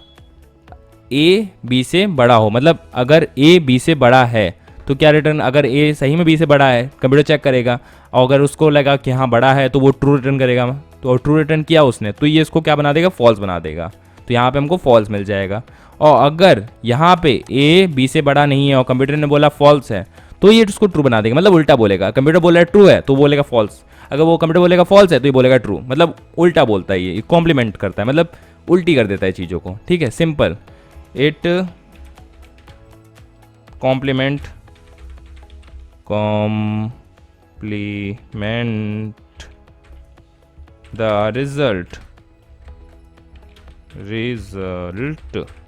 ए बी से बड़ा हो। मतलब अगर ए बी से बड़ा है तो क्या रिटर्न, अगर ए सही में बी से बड़ा है, कंप्यूटर चेक करेगा, और अगर उसको लगा कि हाँ बड़ा है तो वो ट्रू रिटर्न करेगा। तो ट्रू रिटर्न किया उसने, तो ये इसको क्या बना देगा, फॉल्स बना देगा, तो यहाँ पे हमको फॉल्स मिल जाएगा। और अगर यहाँ पे ए बी से बड़ा नहीं है और कंप्यूटर ने बोला फॉल्स है, तो ये उसको ट्रू बना देगा, मतलब उल्टा बोलेगा। कंप्यूटर बोल रहा है ट्रू है तो बोलेगा फॉल्स, अगर वो कंप्यूटर बोलेगा फॉल्स है तो ये बोलेगा ट्रू, मतलब उल्टा बोलता है, ये कॉम्प्लीमेंट करता है, मतलब उल्टी कर देता है चीज़ों को, ठीक है। Simple, it complement the result,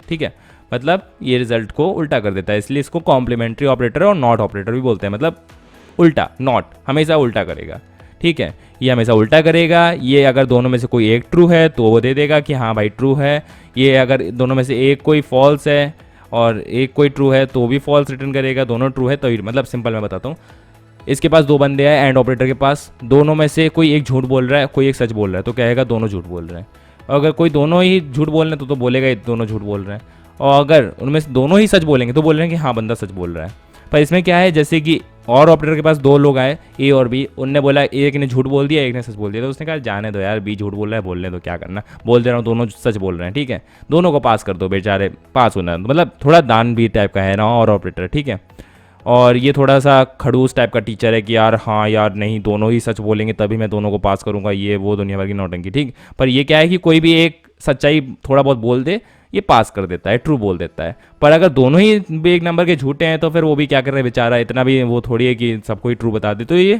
ठीक है। मतलब ये रिजल्ट को उल्टा कर देता है, इसलिए इसको कॉम्प्लीमेंट्री ऑपरेटर और नॉट ऑपरेटर भी बोलते हैं। मतलब उल्टा, नॉट हमेशा उल्टा करेगा, ठीक है, ये हमेशा उल्टा करेगा। ये अगर दोनों में से कोई एक ट्रू है तो वो दे देगा कि हाँ भाई ट्रू है, ये अगर दोनों में से एक कोई फॉल्स है और एक कोई ट्रू है तो भी फॉल्स रिटर्न करेगा, दोनों ट्रू है तो ही। मतलब सिंपल मैं बताता हूँ, इसके पास दो बंदे हैं एंड ऑपरेटर के पास, दोनों में से कोई एक झूठ बोल रहा है कोई एक सच बोल रहा है, तो कहेगा दोनों झूठ बोल रहे हैं। और अगर कोई दोनों ही झूठ बोल रहे हैं तो बोलेगा दोनों झूठ बोल रहे हैं, और अगर उनमें से दोनों ही सच बोलेंगे तो बोल रहे हैं कि हाँ बंदा सच बोल रहा है। पर इसमें क्या है, जैसे कि और ऑपरेटर के पास दो लोग आए ए और बी, उनने बोला एक ने झूठ बोल दिया एक ने सच बोल दिया, तो उसने कहा जाने दो यार, बी झूठ बोल रहा है बोलने दो, क्या करना, बोल दे रहा हूँ दोनों सच बोल रहे हैं, ठीक है, दोनों को पास कर दो बेचारे, पास होना। मतलब थोड़ा दान भी टाइप का है ना और ऑपरेटर, ठीक है। और ये थोड़ा सा खड़ूस टाइप का टीचर है कि यार हाँ यार नहीं, दोनों ही सच बोलेंगे तभी मैं दोनों को पास करूँगा, ये वो दुनिया भर की नौटंकी, ठीक। पर ये क्या है कि कोई भी एक सच्चाई थोड़ा बहुत बोल दे, ये पास कर देता है, ट्रू बोल देता है। पर अगर दोनों ही एक नंबर के झूठे हैं तो फिर वो भी क्या कर रहे हैं बेचारा, इतना भी वो थोड़ी है कि सबको ही ट्रू बता दे, तो ये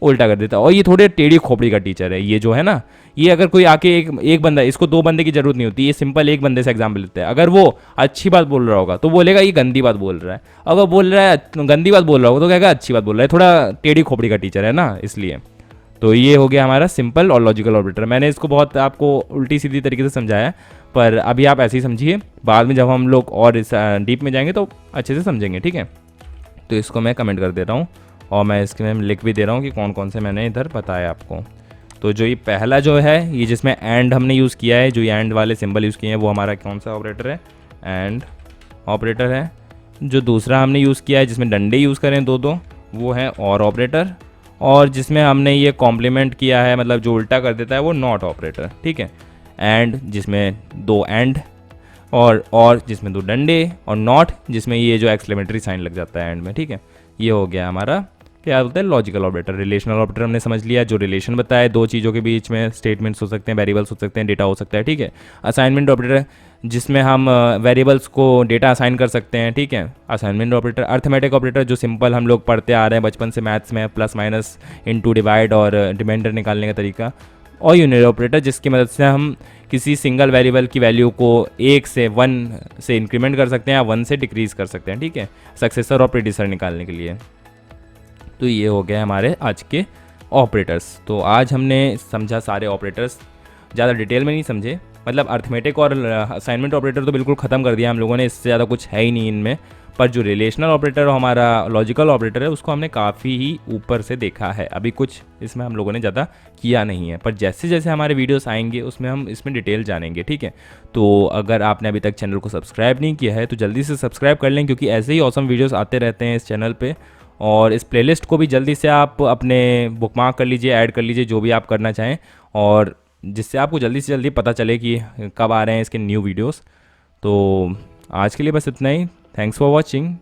उल्टा कर देता है। और ये थोड़े टेढ़ी खोपड़ी का टीचर है ये जो है ना, ये अगर कोई आके एक बंदा, इसको दो बंदे की जरूरत नहीं होती, ये सिंपल एक बंदे से एग्जाम्पल लेते हैं। अगर वो अच्छी बात बोल रहा होगा तो बोलेगा ये गंदी बात बोल रहा है, अगर बोल रहा है गंदी बात बोल रहा होगा तो कहेगा अच्छी बात बोल रहा है, थोड़ा टेढ़ी खोपड़ी का टीचर है ना, इसलिए। तो ये हो गया हमारा सिंपल और लॉजिकल ऑपरेटर। मैंने इसको बहुत आपको उल्टी सीधी तरीके से समझाया, पर अभी आप ऐसे ही समझिए, बाद में जब हम लोग और इस डीप में जाएंगे तो अच्छे से समझेंगे, ठीक है। तो इसको मैं कमेंट कर दे रहा हूँ और मैं इसके में लिख भी दे रहा हूँ कि कौन कौन से मैंने इधर बताया आपको। तो जो ये पहला जो है, ये जिसमें एंड हमने यूज़ किया है, जो ये एंड वाले सिंबल यूज़ किए हैं, वो हमारा कौन सा ऑपरेटर है, एंड ऑपरेटर है। जो दूसरा हमने यूज़ किया है जिसमें डंडे यूज़ करें दो, वो है और ऑपरेटर। और जिसमें हमने ये कॉम्प्लीमेंट किया है, मतलब जो उल्टा कर देता है, वो नॉट ऑपरेटर, ठीक है। एंड जिसमें दो एंड, और जिसमें दो डंडे, और नॉट जिसमें ये जो एक्सक्लेमेटरी साइन लग जाता है एंड में, ठीक है। ये हो गया हमारा क्या बोलते हैं, लॉजिकल ऑपरेटर। रिलेशनल ऑपरेटर हमने समझ लिया, जो रिलेशन बताया दो चीज़ों के बीच में, स्टेटमेंट्स हो सकते हैं, वेरिएबल्स हो सकते हैं, डेटा हो सकता है, ठीक है। असाइनमेंट ऑपरेटर जिसमें हम वेरिएबल्स को डेटा असाइन कर सकते हैं, ठीक है। Assignment operator. अर्थमेटिक ऑपरेटर जो सिंपल हम लोग पढ़ते आ रहे हैं बचपन से मैथ्स में, प्लस माइनस इनटू डिवाइड और रिमाइंडर निकालने का तरीका। और यूनिट ऑपरेटर जिसकी मदद से हम किसी सिंगल वेरिएबल की वैल्यू को 1 से 1 से इंक्रीमेंट कर सकते हैं या 1 से डिक्रीज़ कर सकते हैं, ठीक है, सक्सेसर और प्रीडिसर निकालने के लिए। तो ये हो गया हमारे आज के ऑपरेटर्स। तो आज हमने समझा सारे ऑपरेटर्स, ज़्यादा डिटेल में नहीं समझे, मतलब अर्थमेटिक और असाइनमेंट ऑपरेटर तो बिल्कुल ख़त्म कर दिया हम लोगों ने, इससे ज़्यादा कुछ है ही नहीं इनमें। पर जो रिलेशनल ऑपरेटर और हमारा लॉजिकल ऑपरेटर है उसको हमने काफ़ी ही ऊपर से देखा है, अभी कुछ इसमें हम लोगों ने ज़्यादा किया नहीं है। पर जैसे जैसे हमारे वीडियोस आएंगे उसमें हम इसमें डिटेल जानेंगे, ठीक है। तो अगर आपने अभी तक चैनल को सब्सक्राइब नहीं किया है तो जल्दी से सब्सक्राइब कर लें, क्योंकि ऐसे ही ऑसम वीडियोज़ आते रहते हैं इस चैनल पर। और इस प्लेलिस्ट को भी जल्दी से आप अपने बुकमार्क कर लीजिए, ऐड कर लीजिए, जो भी आप करना चाहें, और जिससे आपको जल्दी से जल्दी पता चले कि कब आ रहे हैं इसके न्यू वीडियोस। तो आज के लिए बस इतना ही। Thanks for watching.